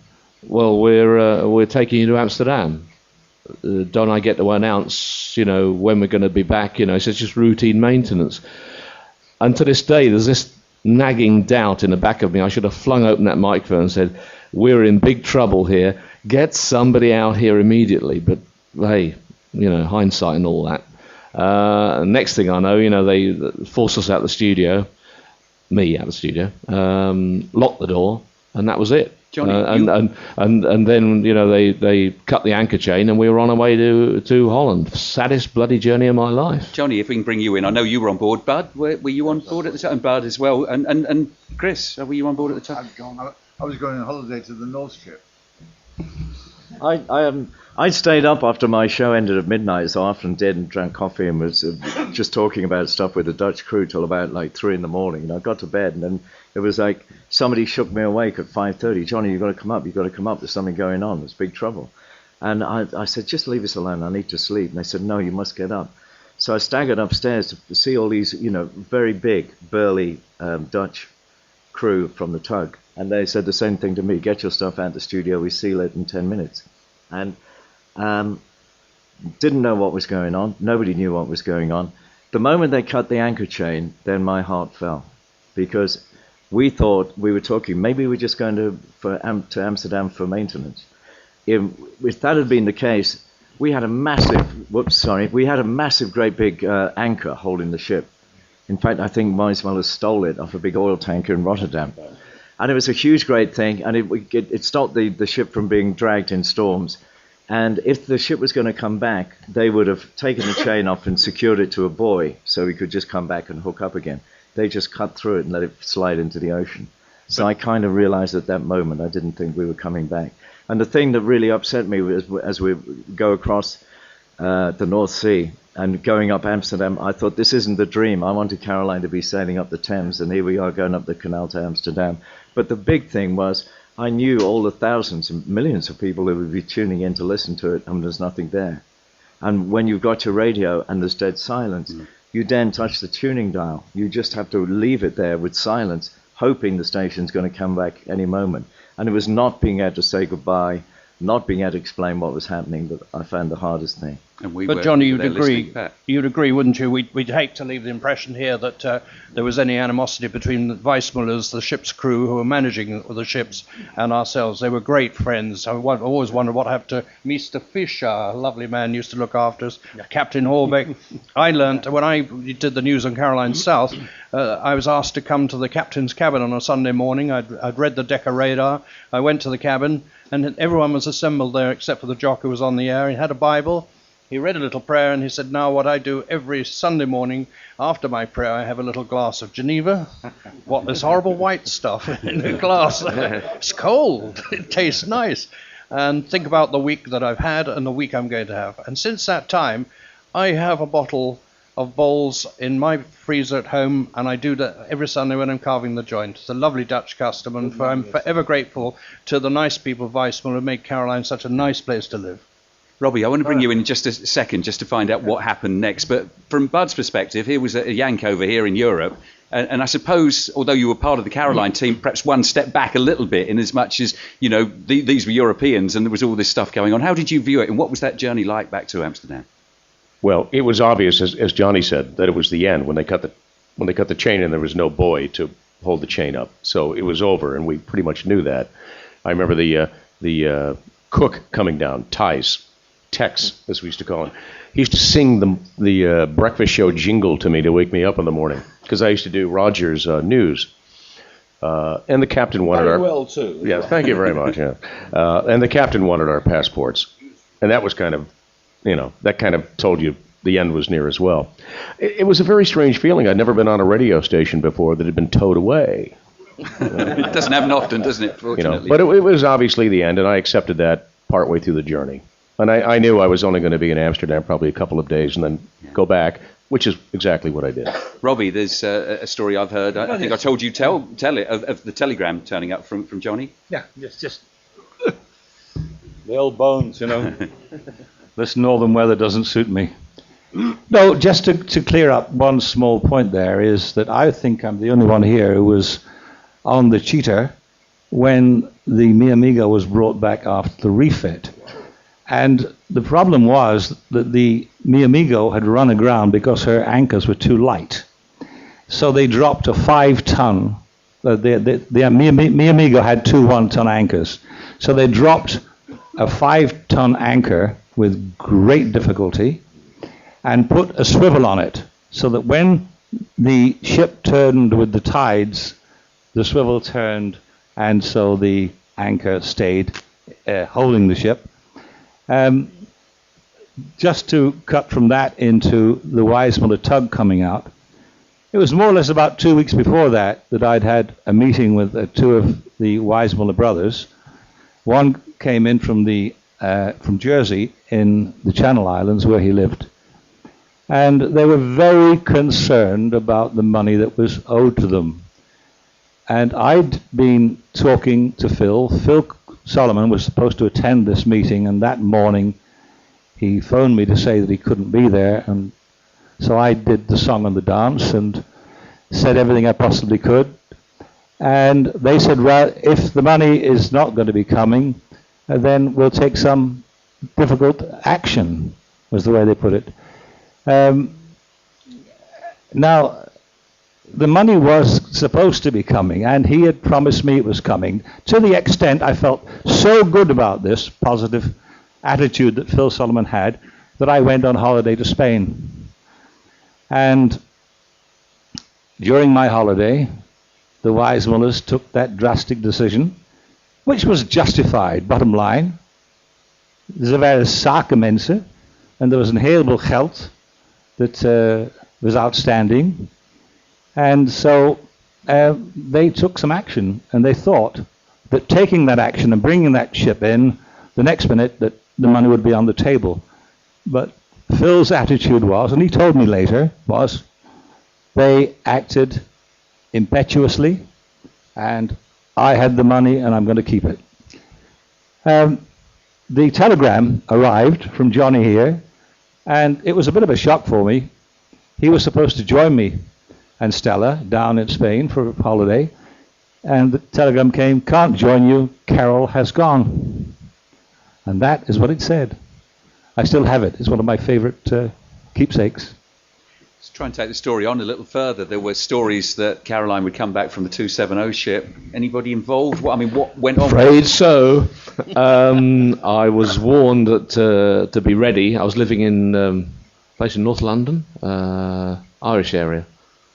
Well, we're taking you to Amsterdam. Don't I get to announce, you know, when we're going to be back? You know, so it's just routine maintenance. And to this day, there's this nagging doubt in the back of me. I should have flung open that microphone and said, we're in big trouble here. Get somebody out here immediately. But, hey, you know, hindsight and all that. Next thing I know, you know, they forced us out of the studio. Me out of the studio, locked the door, and that was it. Johnny, and then, you know, they cut the anchor chain, and we were on our way to Holland. Saddest bloody journey of my life. Johnny, if we can bring you in, I know you were on board. Bud, were you on board at the time? And Bud as well, and Chris, were you on board at the time? I was going on holiday to the North Ship. I stayed up after my show ended at midnight, so I often did, and drank coffee and was just talking about stuff with the Dutch crew till about like 3 in the morning. And I got to bed, and then it was like somebody shook me awake at 5:30. Johnny, you've got to come up. You've got to come up. There's something going on. There's big trouble. And I said, just leave us alone, I need to sleep. And they said, no, you must get up. So I staggered upstairs to see all these, very big, burly Dutch crew from the tug. And they said the same thing to me, get your stuff out of the studio, we seal it in 10 minutes. And didn't know what was going on. Nobody knew what was going on. The moment they cut the anchor chain, then my heart fell. Because we thought, we were talking, maybe we're just going to Amsterdam for maintenance. If that had been the case, we had a massive, great big anchor holding the ship. In fact, I think Weismuller stole it off a big oil tanker in Rotterdam. And it was a huge, great thing, and it stopped the ship from being dragged in storms. And if the ship was going to come back, they would have taken the chain off and secured it to a buoy so we could just come back and hook up again. They just cut through it and let it slide into the ocean. So I kind of realized at that moment I didn't think we were coming back. And the thing that really upset me was as we go across the North Sea and going up Amsterdam, I thought, this isn't the dream. I wanted Caroline to be sailing up the Thames, and here we are going up the canal to Amsterdam. But the big thing was I knew all the thousands and millions of people who would be tuning in to listen to it, and there's nothing there. And when you've got your radio and there's dead silence, you then touch the tuning dial. You just have to leave it there with silence, hoping the station's going to come back any moment. And it was not being able to say goodbye, not being able to explain what was happening that I found the hardest thing. But Johnny, you'd agree, wouldn't you? We'd hate to leave the impression here that there was any animosity between the Weissmullers, the ship's crew who were managing the ships, and ourselves. They were great friends. I always wondered what happened to Mr. Fischer, a lovely man used to look after us, Captain Horbeck. I learnt, when I did the news on Caroline South, I was asked to come to the captain's cabin on a Sunday morning. I'd read the Decca radar. I went to the cabin, and everyone was assembled there except for the jock who was on the air. He had a Bible. He read a little prayer, and he said, now what I do every Sunday morning after my prayer, I have a little glass of Geneva. What, this horrible white stuff in the glass? It's cold. It tastes nice. And think about the week that I've had and the week I'm going to have. And since that time, I have a bottle of bowls in my freezer at home, and I do that every Sunday when I'm carving the joint. It's a lovely Dutch custom, and I'm forever grateful to the nice people of Weissmuller who make Caroline such a nice place to live. Robbie, I want to bring you in just a second just to find out what happened next. But from Bud's perspective, he was a Yank over here in Europe. And I suppose, although you were part of the Caroline team, perhaps one step back a little bit in as much as, these were Europeans and there was all this stuff going on. How did you view it, and what was that journey like back to Amsterdam? Well, it was obvious, as Johnny said, that it was the end when they cut the chain and there was no buoy to hold the chain up. So it was over, and we pretty much knew that. I remember the cook coming down, Tex, as we used to call him. He used to sing the breakfast show jingle to me to wake me up in the morning, because I used to do Rogers news. And the captain wanted Very well, too. Yes, thank you very much. Yeah. And the captain wanted our passports. And that was kind of, that kind of told you the end was near as well. It was a very strange feeling. I'd never been on a radio station before that had been towed away. It doesn't happen often, doesn't it, fortunately? But it was obviously the end, and I accepted that partway through the journey. And I knew I was only going to be in Amsterdam probably a couple of days and then go back, which is exactly what I did. Robbie, there's a story I've heard. I think I told you tell it of the telegram turning up from Johnny. Yeah, just the old bones, This northern weather doesn't suit me. No, just to clear up one small point there is that I think I'm the only one here who was on the cheater when the Mi Amigo was brought back after the refit. And the problem was that the Mi Amigo had run aground because her anchors were too light. So they dropped a 5-ton. The Mi Amigo had 2 1-ton anchors. So they dropped a 5-ton anchor with great difficulty and put a swivel on it, so that when the ship turned with the tides, the swivel turned, and so the anchor stayed holding the ship. Just to cut from that into the Weissmuller tug coming out, it was more or less about 2 weeks before that I'd had a meeting with 2 of the Weissmuller brothers. One came in from Jersey in the Channel Islands where he lived, and they were very concerned about the money that was owed to them. And I'd been talking to Phil. Phil Solomon was supposed to attend this meeting, and that morning he phoned me to say that he couldn't be there, and so I did the song and the dance and said everything I possibly could. And they said, well, if the money is not going to be coming, then we'll take some difficult action, was the way they put it. Now, the money was supposed to be coming, and he had promised me it was coming, to the extent I felt so good about this positive attitude that Phil Solomon had, that I went on holiday to Spain. And during my holiday, the Weissmullers took that drastic decision, which was justified, bottom line. Ze waren zakenmensen, and there was een heleboel geld that was outstanding. And so they took some action, and they thought that taking that action and bringing that ship in, the next minute that the money would be on the table. But Phil's attitude was, and he told me later, was they acted impetuously, and I had the money and I'm going to keep it. The telegram arrived from Johnny here, and it was a bit of a shock for me. He was supposed to join me and Stella down in Spain for a holiday, and the telegram came, can't join you, Carol has gone. And that is what it said. I still have it. It's one of my favorite keepsakes. Let's try and take the story on a little further. There were stories that Caroline would come back from the 270 ship. Anybody involved? What went on? Afraid so. I was warned that to be ready. I was living in a place in North London, Irish area.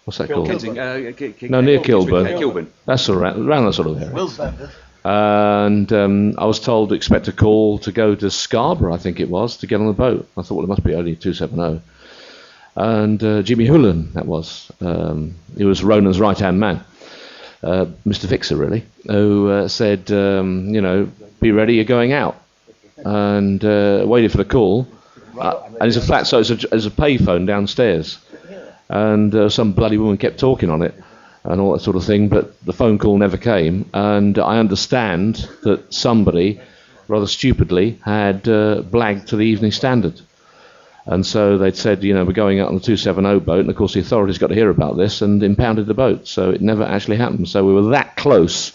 What's that called? Near Kilburn. Kilburn. That's around that sort of area. And I was told to expect a call to go to Scarborough, I think it was, to get on the boat. I thought, well, it must be only 270. And Jimmy Hoolan, that was. He was Ronan's right-hand man, Mr. Fixer, really, who said, be ready, you're going out. And waited for the call. And it's a flat, so it's a payphone downstairs. And some bloody woman kept talking on it and all that sort of thing, but the phone call never came. And I understand that somebody, rather stupidly, had blagged to the Evening Standard. And so they'd said, we're going out on the 270 boat, and of course the authorities got to hear about this and impounded the boat, so it never actually happened. So we were that close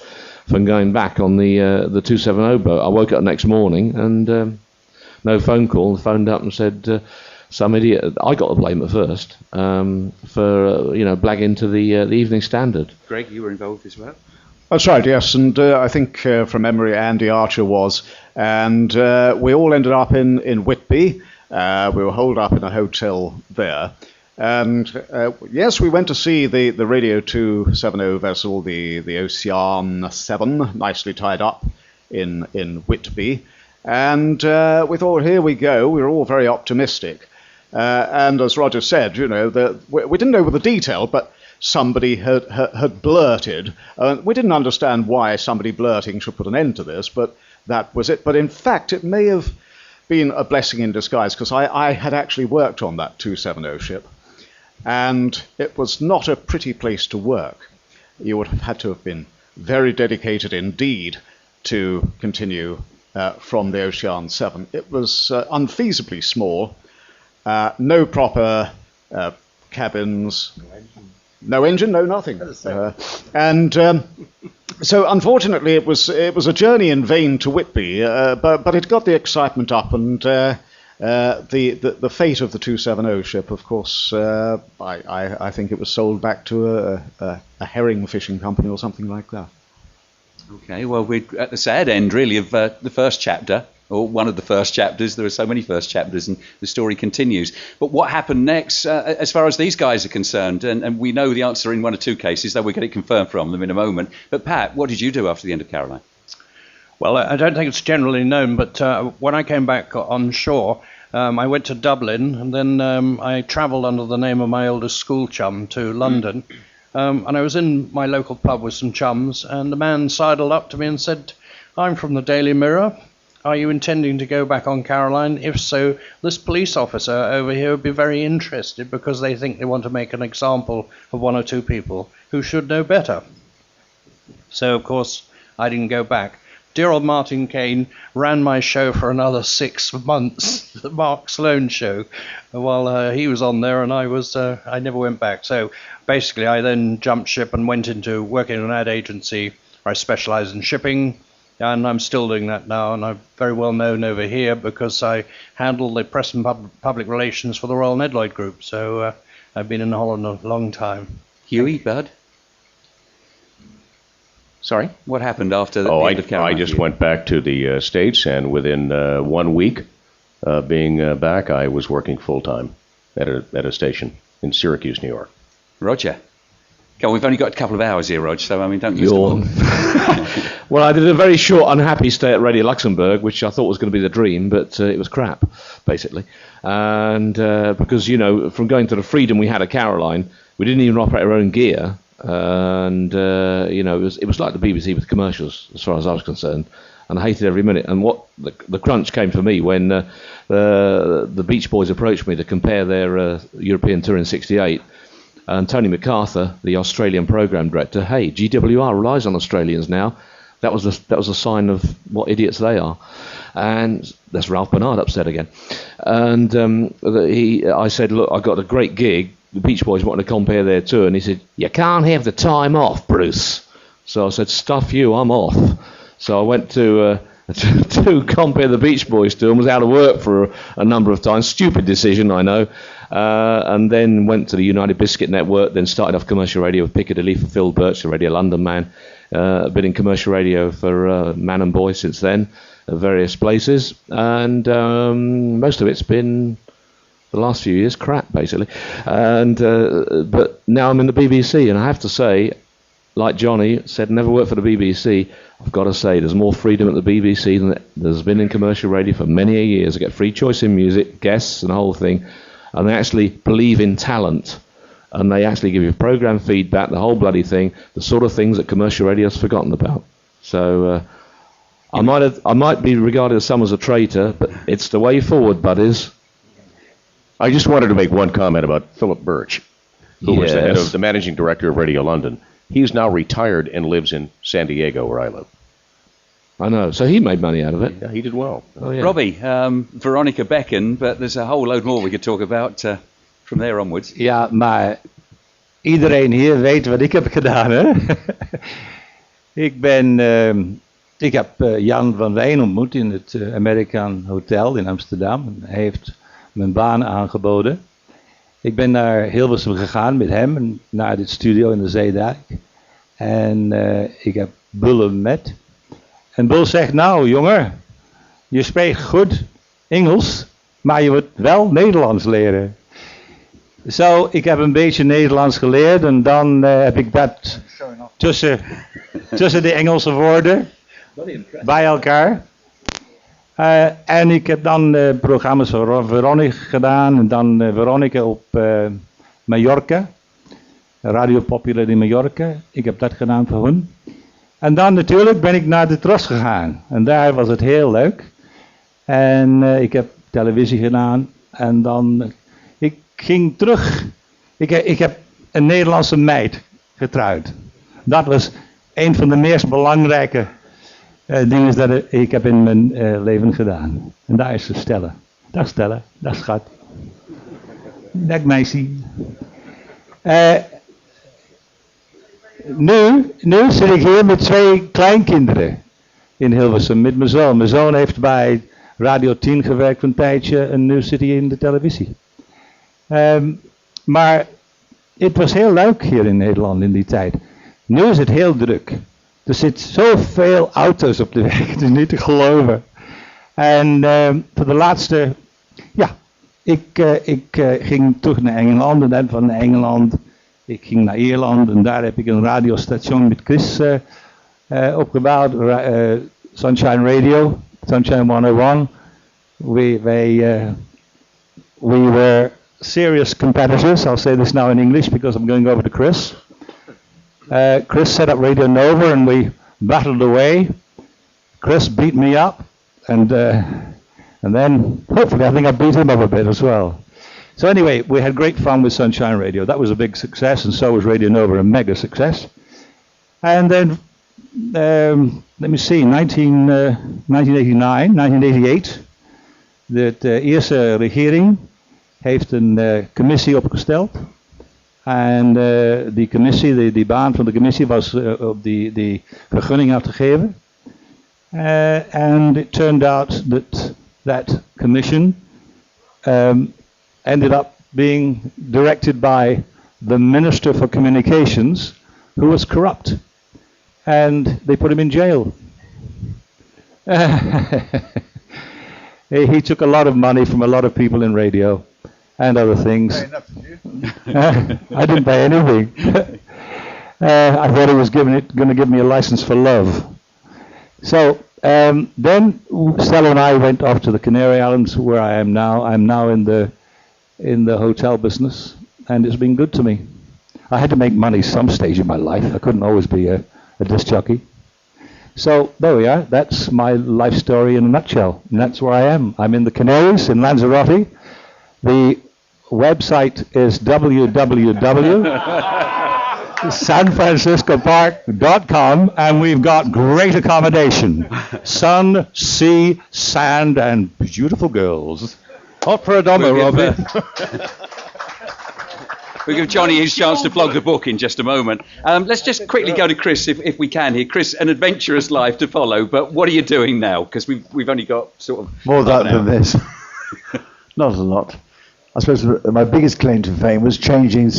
from going back on the 270 boat. I woke up the next morning and no phone call. They phoned up and said, some idiot, I got the blame at first, for blagging to the Evening Standard. Greg, you were involved as well? That's right, yes, and I think from memory Andy Archer was, and we all ended up in Whitby. We were holed up in a hotel there, and yes, we went to see the Radio 270 vessel, the Ocean 7, nicely tied up in Whitby, and we thought, here we go. We were all very optimistic. And as Roger said, we didn't know the detail, but somebody had blurted. We didn't understand why somebody blurting should put an end to this, but that was it. But in fact, it may have been a blessing in disguise, because I had actually worked on that 270 ship, and it was not a pretty place to work. You would have had to have been very dedicated indeed to continue from the Ocean 7. It was unfeasibly small. No proper cabins, no engine, no nothing. So unfortunately it was a journey in vain to Whitby, but it got the excitement up, and the fate of the 270 ship, of course, I think it was sold back to a herring fishing company or something like that. Okay, well, we're at the sad end, really, of the first chapter, or one of the first chapters. There are so many first chapters, and the story continues. But what happened next, as far as these guys are concerned, and we know the answer in one or two cases, though we'll get it confirmed from them in a moment. But Pat, what did you do after the end of Caroline? Well, I don't think it's generally known, but when I came back on shore, I went to Dublin, and then I travelled under the name of my oldest school chum to London. And I was in my local pub with some chums, and the man sidled up to me and said, "I'm from the Daily Mirror. Are you intending to go back on Caroline? If so, this police officer over here would be very interested, because they think they want to make an example of one or two people who should know better." So, of course, I didn't go back. dear old Martin Kane ran my show for another 6 months, the Mark Sloane show, while he was on there, and I never went back. So basically, I then jumped ship and went into working in an ad agency where I specialised in shipping, and I'm still doing that now, and I'm very well known over here because I handle the press and public relations for the Royal Ned Lloyd Group. So I've been in Holland a long time. Huey, Bud? Sorry? What happened after the end of I Caroline? just went back to the States, and within 1 week being back, I was working full-time at a station in Syracuse, New York. Roger. Come on, we've only got a couple of hours here, Rog, so, I mean, don't use them all. Well, I did a very short, unhappy stay at Radio Luxembourg, which I thought was going to be the dream, but it was crap, basically. And because, you know, from going to the freedom we had at Caroline, we didn't even operate our own gear. And, you know, it was like the BBC with commercials, as far as I was concerned. And I hated every minute. And what the crunch came for me when the Beach Boys approached me to compare their European tour in '68. And Tony MacArthur, the Australian program director, hey, GWR relies on Australians now. That was a sign of what idiots they are. And that's Ralph Bernard upset again. And I said, look, I got a great gig. The Beach Boys wanted to compare their tour, and he said, you can't have the time off, Bruce. So I said, stuff you, I'm off. So I went to compare the Beach Boys tour and was out of work for a number of times. Stupid decision, I know. And then went to the United Biscuit Network, then started off commercial radio with Piccadilly for Phil Birch, the Radio London man. Been in commercial radio for Man and Boy since then, at various places. And most of it's been, the last few years, crap, basically. And but now I'm in the BBC, and I have to say, like Johnny said, never worked for the BBC. I've got to say, there's more freedom at the BBC than there's been in commercial radio for many years. I get free choice in music, guests, and the whole thing. And they actually believe in talent. And they actually give you program feedback, the whole bloody thing, the sort of things that commercial radio has forgotten about. So I might be regarded as some as a traitor, but it's the way forward, buddies. I just wanted to make one comment about Philip Birch, who was the head of the managing director of Radio London. He's now retired and lives in San Diego, where I live. I know. So he made money out of it. Yeah, he did well. Oh, yeah. Robbie, Veronica Becken, but there's a whole load more we could talk about from there onwards. Ja, maar iedereen hier weet wat ik heb gedaan, hè? Ik heb Jan van Wijn ontmoet in het American Hotel in Amsterdam. Hij heeft mijn baan aangeboden. Ik ben naar Hilversum gegaan met hem, naar dit studio in de Zeedijk. En ik heb Bull met. En Bull zegt, nou jongen, je spreekt goed Engels, maar je moet wel Nederlands leren. Zo, ik heb een beetje Nederlands geleerd en dan heb ik dat tussen de Engelse woorden bij elkaar. En ik heb dan programma's voor Veronica gedaan en dan Veronica op Mallorca. Radio Popular in Mallorca. Ik heb dat gedaan voor hun. En dan natuurlijk ben ik naar de Tros gegaan. En daar was het heel leuk. En ik heb televisie gedaan. En dan, ik ging terug. Ik heb een Nederlandse meid getrouwd. Dat was een van de meest belangrijke dingen dat ik heb in mijn leven gedaan. En daar is ze Stella. Dag Stella, dag schat. Dag meisje. Nu zit ik hier met 2 kleinkinderen in Hilversum met mijn zoon. Mijn zoon heeft bij Radio 10 gewerkt een tijdje en nu zit hij in de televisie. Maar het was heel leuk hier in Nederland in die tijd. Nu is het heel druk. Er zitten zoveel auto's op de weg, het is niet te geloven. En voor de laatste, ja, ik ging terug naar Engeland en dan van Engeland, ik ging naar Ierland en daar heb ik een radiostation met Chris opgebouwd, Sunshine Radio, Sunshine 101. We were serious competitors. I'll say this now in English because I'm going over to Chris. Chris set up Radio Nova and we battled away. Chris beat me up and then hopefully I think I beat him up a bit as well. So anyway, we had great fun with Sunshine Radio. That was a big success and so was Radio Nova, a mega success. And then let me see, 1989, 1988. De eerste regering heeft een commissie opgesteld. En die commissie, die baan van de commissie was op die vergunning af te geven. And it turned out that commission ended up being directed by the Minister for Communications, who was corrupt. And they put him in jail. He took a lot of money from a lot of people in radio and other things. I didn't pay anything. I thought he was going to give me a license for love. So then Stella and I went off to the Canary Islands, where I am now. I'm now in the hotel business, and it's been good to me. I had to make money some stage in my life. I couldn't always be a disc jockey. So there we are. That's my life story in a nutshell. And that's where I am. I'm in the Canaries in Lanzarote. The website is www.sanfranciscopark.com, and we've got great accommodation. Sun, sea, sand, and beautiful girls. Hot for a dumber, Robbie. We'll give Johnny his chance to plug the book in just a moment. Let's just quickly go to Chris, if we can here. Chris, an adventurous life to follow, but what are you doing now? Because we've only got sort of... More that than this. Not a lot. I suppose my biggest claim to fame was changing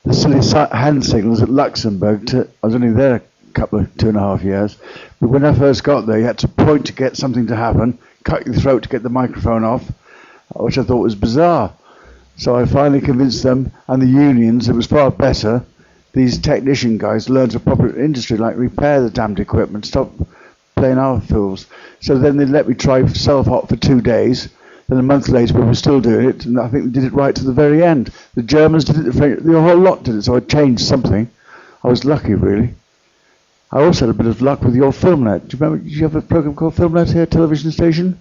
the silly hand signals at Luxembourg to... I was only there a couple of 2.5 years. But when I first got there, you had to point to get something to happen, cut your throat to get the microphone off, which I thought was bizarre. So I finally convinced them and the unions it was far better. These technician guys learned a proper industry, like repair the damned equipment, stop playing our fools. So then they let me try self-hot for 2 days. Then a month later we were still doing it, and I think we did it right to the very end. The Germans did it, the French, the whole lot did it, so I changed something. I was lucky, really. I also had a bit of luck with your FilmNet. Do you remember, did you have a program called FilmNet here, television station?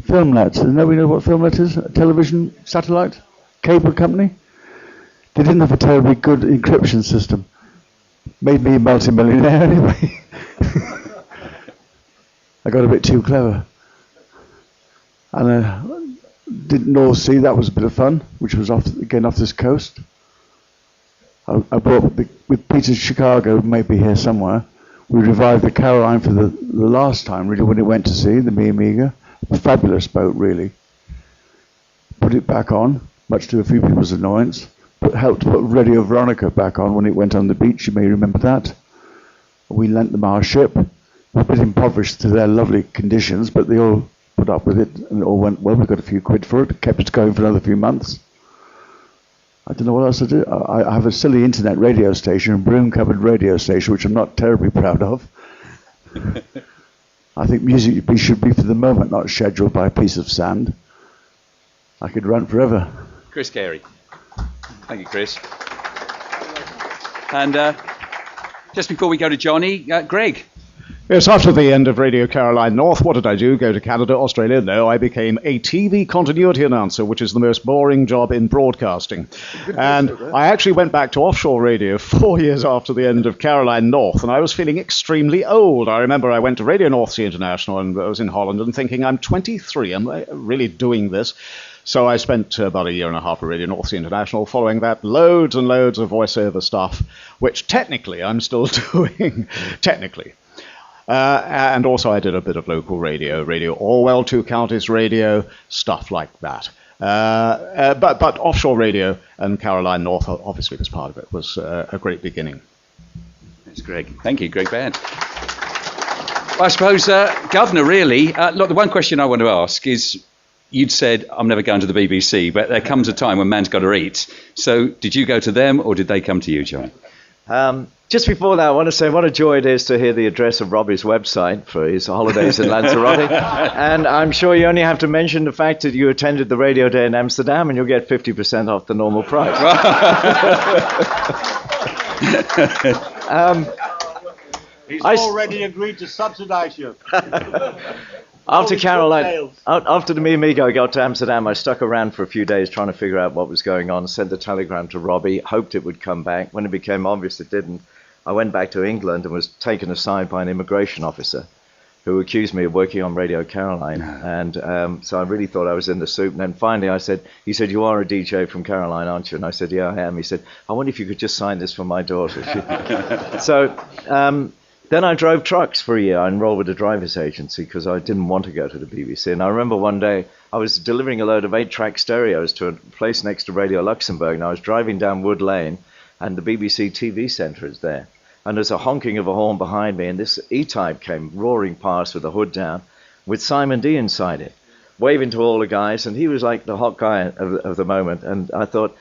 FilmNet. Does nobody know what FilmNet is? A television satellite cable company? They didn't have a terribly good encryption system. Made me a multi-millionaire anyway. I got a bit too clever. And did North Sea, that was a bit of fun, which was off this coast. I brought, with Peter Chicago, maybe here somewhere, we revived the Caroline for the last time, really, when it went to sea, the Mi Amiga. A fabulous boat, really. Put it back on, much to a few people's annoyance. Helped put Radio Veronica back on when it went on the beach, you may remember that. We lent them our ship. We're a bit impoverished to their lovely conditions, but they all put up with it, and it all went well. We got a few quid for it, kept it going for another few months. I don't know what else I do. I have a silly internet radio station, a broom-covered radio station, which I'm not terribly proud of. I think music should be for the moment, not scheduled by a piece of sand. I could run forever. Chris Carey. Thank you, Chris. And just before we go to Johnny, Greg. Yes, after the end of Radio Caroline North, what did I do? Go to Canada, Australia? No, I became a TV continuity announcer, which is the most boring job in broadcasting. And I actually went back to offshore radio 4 years after the end of Caroline North, and I was feeling extremely old. I remember I went to Radio North Sea International, and I was in Holland, and thinking, I'm 23, am I really doing this? So I spent about 1.5 years at Radio North Sea International. Following that, loads and loads of voiceover stuff, which technically I'm still doing, technically. And also I did a bit of local radio, Radio Orwell, 2 Counties Radio, stuff like that. But offshore radio and Caroline North, obviously, was part of it, was a great beginning. Thanks, Greg. Thank you, Greg Baird. Well, I suppose, Governor, really, look, the one question I want to ask is, you'd said, I'm never going to the BBC, but there comes a time when man's got to eat. So did you go to them, or did they come to you, John? Just before that, I want to say what a joy it is to hear the address of Robbie's website for his holidays in Lanzarote. And I'm sure you only have to mention the fact that you attended the Radio Day in Amsterdam, and you'll get 50% off the normal price. He's already agreed to subsidise you. After Caroline, after the Mi Amigo got to Amsterdam, I stuck around for a few days trying to figure out what was going on, sent the telegram to Robbie, hoped it would come back. When it became obvious it didn't, I went back to England and was taken aside by an immigration officer who accused me of working on Radio Caroline. And so I really thought I was in the soup. And then finally he said, "You are a DJ from Caroline, aren't you?" And I said, "Yeah, I am." He said, "I wonder if you could just sign this for my daughter." So then I drove trucks for a year. I enrolled with a driver's agency because I didn't want to go to the BBC. And I remember one day I was delivering a load of 8-track stereos to a place next to Radio Luxembourg. And I was driving down Wood Lane and the BBC TV centre is there. And there's a honking of a horn behind me, and this E-Type came roaring past with the hood down, with Simon D inside it, waving to all the guys, and he was like the hot guy of the moment. And I thought,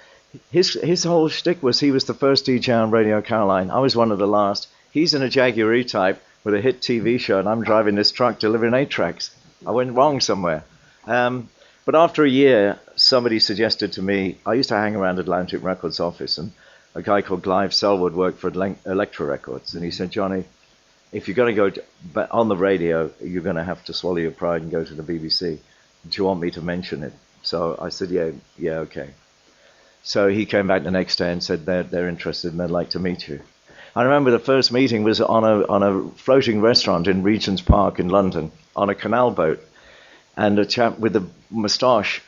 his whole shtick was he was the first DJ on Radio Caroline. I was one of the last. He's in a Jaguar E-Type with a hit TV show, and I'm driving this truck delivering 8 tracks. I went wrong somewhere. But after a year, somebody suggested to me, I used to hang around Atlantic Records office, and a guy called Clive Selwood worked for Elektra Records, and he said, "Johnny, if you're going to go on the radio, you're going to have to swallow your pride and go to the BBC. Do you want me to mention it?" So I said, yeah, okay. So he came back the next day and said they're interested and they'd like to meet you. I remember the first meeting was on a floating restaurant in Regent's Park in London, on a canal boat, and a chap with a moustache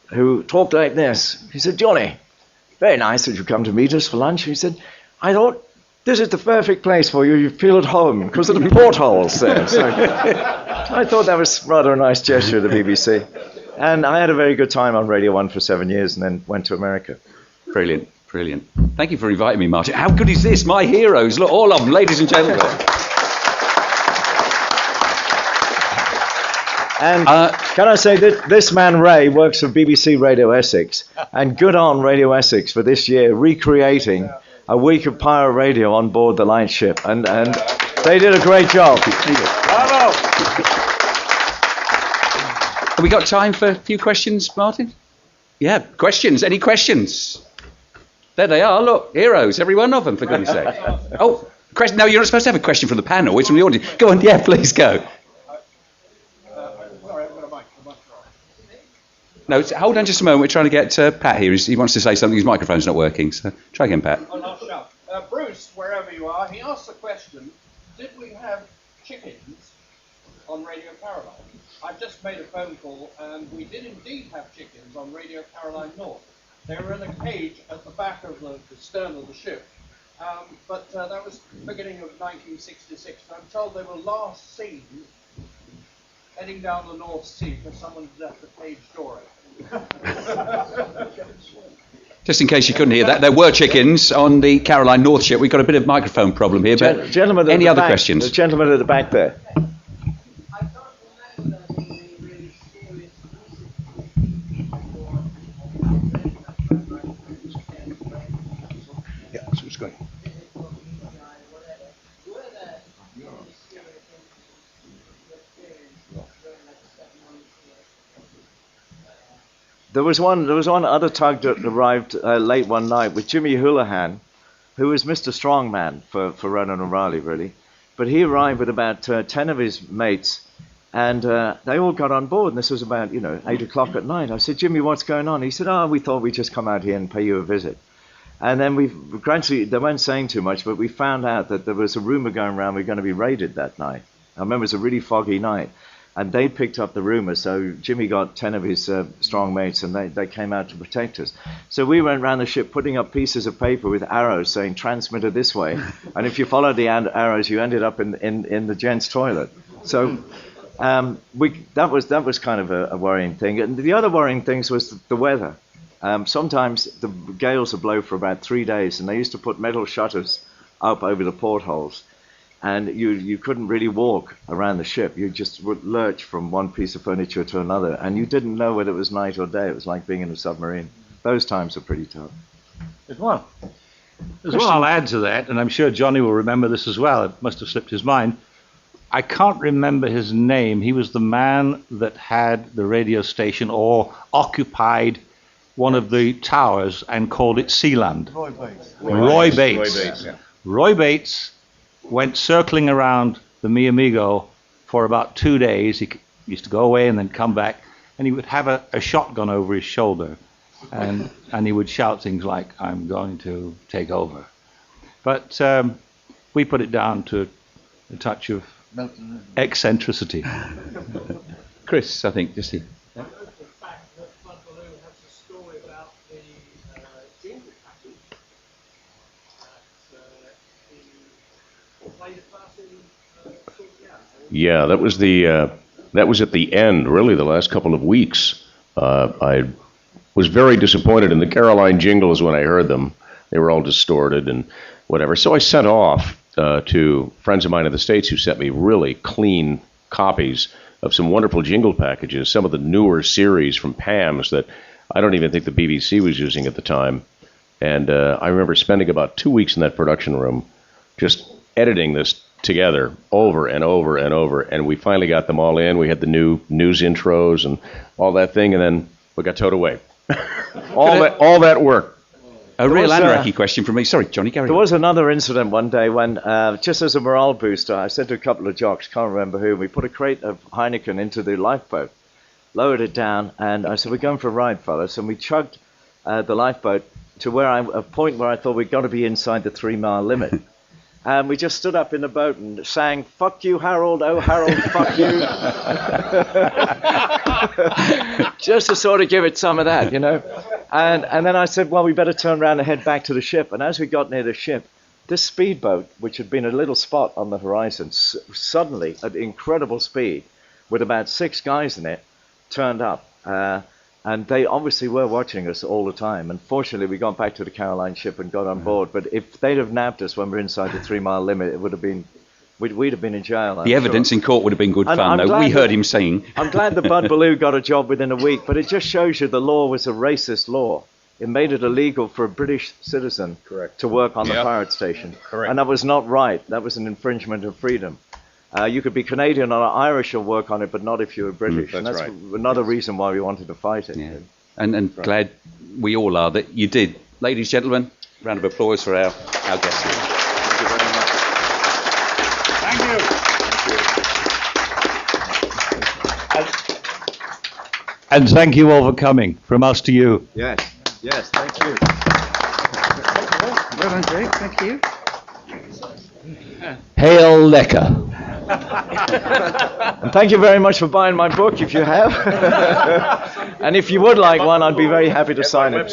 who talked like this. He said, "Johnny, very nice that you come to meet us for lunch." He said, "I thought this is the perfect place for you. You feel at home because of the portholes there." So I thought that was rather a nice gesture of the BBC. And I had a very good time on Radio 1 for 7 years and then went to America. Brilliant. Thank you for inviting me, Martin. How good is this? My heroes. Look, all of them, ladies and gentlemen. And can I say that this man, Ray, works for BBC Radio Essex, and good on Radio Essex for this year recreating a week of pirate radio on board the lightship, and they did a great job. Bravo! Have we got time for a few questions, Martin? Yeah, questions. Any questions? There they are. Look, heroes, every one of them, for goodness sake. Oh, question. No, you're not supposed to have a question from the panel. It's from the audience. Go on. Yeah, please go. No, hold on just a moment. We're trying to get Pat here. He wants to say something. His microphone's not working. So try again, Pat. Oh, no, shout. Bruce, wherever you are, he asked the question, did we have chickens on Radio Caroline? I've just made a phone call, and we did indeed have chickens on Radio Caroline North. They were in a cage at the back of the stern of the ship. But that was beginning of 1966. I'm told they were last seen heading down the North Sea because someone left the cage door open. Just in case you couldn't hear that, there were chickens on the Caroline North ship. We've got a bit of microphone problem here, but any other questions? The gentleman at the back there. Yeah, that's what's going. There was one other tug that arrived late one night with Jimmy Houlihan, who was Mr. Strongman for Ronan O'Reilly, really. But he arrived with about 10 of his mates, and they all got on board. And this was about 8 o'clock at night. I said, "Jimmy, what's going on?" He said, "We thought we'd just come out here and pay you a visit." And then we gradually, they weren't saying too much, but we found out that there was a rumor going around we were going to be raided that night. I remember it was a really foggy night. And they picked up the rumor, so Jimmy got 10 of his strong mates, and they came out to protect us. So we went around the ship putting up pieces of paper with arrows saying, "Transmitter this way." And if you followed the arrows, you ended up in the gents' toilet. So that was kind of a worrying thing. And the other worrying things was the weather. Sometimes the gales would blow for about 3 days, and they used to put metal shutters up over the portholes. And you couldn't really walk around the ship. You just would lurch from one piece of furniture to another, and you didn't know whether it was night or day. It was like being in a submarine. Those times were pretty tough. As well, I'll add to that, and I'm sure Johnny will remember this as well. It must have slipped his mind. I can't remember his name. He was the man that had the radio station or occupied one of the towers and called it Sealand. Roy Bates. Yeah. Roy Bates went circling around the Mi Amigo for about 2 days. He used to go away and then come back, and he would have a shotgun over his shoulder, and he would shout things like, "I'm going to take over." But we put it down to a touch of eccentricity. Chris, I think, just here. Yeah, that was at the end, really, the last couple of weeks. I was very disappointed in the Caroline jingles when I heard them. They were all distorted and whatever. So I sent off to friends of mine in the States who sent me really clean copies of some wonderful jingle packages, some of the newer series from Pam's that I don't even think the BBC was using at the time. And I remember spending about 2 weeks in that production room just editing this together over and over and over, and we finally got them all in. We had the new news intros and all that thing, and then we got towed away. all that work. A real Anoraki question from me. Sorry, Johnny, carry on. There was another incident one day when, just as a morale booster, I said to a couple of jocks, can't remember who, we put a crate of Heineken into the lifeboat, lowered it down, and I said, we're going for a ride, fellas, and we chugged the lifeboat to a point where I thought we'd got to be inside the 3-mile limit. And we just stood up in the boat and sang, "Fuck you, Harold, oh Harold, fuck you." Just to sort of give it some of that, you know. And then I said, well, we better turn around and head back to the ship. And as we got near the ship, this speedboat, which had been a little spot on the horizon, suddenly, at incredible speed, with about 6 guys in it, turned up. And they obviously were watching us all the time. Unfortunately, we got back to the Caroline ship and got on board. But if they'd have nabbed us when we were inside the 3-mile limit, it would have been, we'd have been in jail. The evidence in court would have been good fun, though. We heard him singing. I'm glad that Ballou got a job within a week, but it just shows you the law was a racist law. It made it illegal for a British citizen to work on the pirate station. Correct. And that was not right. That was an infringement of freedom. You could be Canadian or Irish or work on it, but not if you were British. And that's another reason why we wanted to fight it. Yeah. And glad we all are that you did. Ladies, gentlemen, round of applause for our guests here. Thank you very much. Thank you. And thank you all for coming, from us to you. Yes, thank you. Well done, Jake. Thank you. Hail Lecker. And thank you very much for buying my book, if you have. And if you would like one, I'd be very happy to sign it.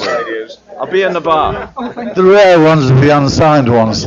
I'll be in the bar. The rare ones are the unsigned ones.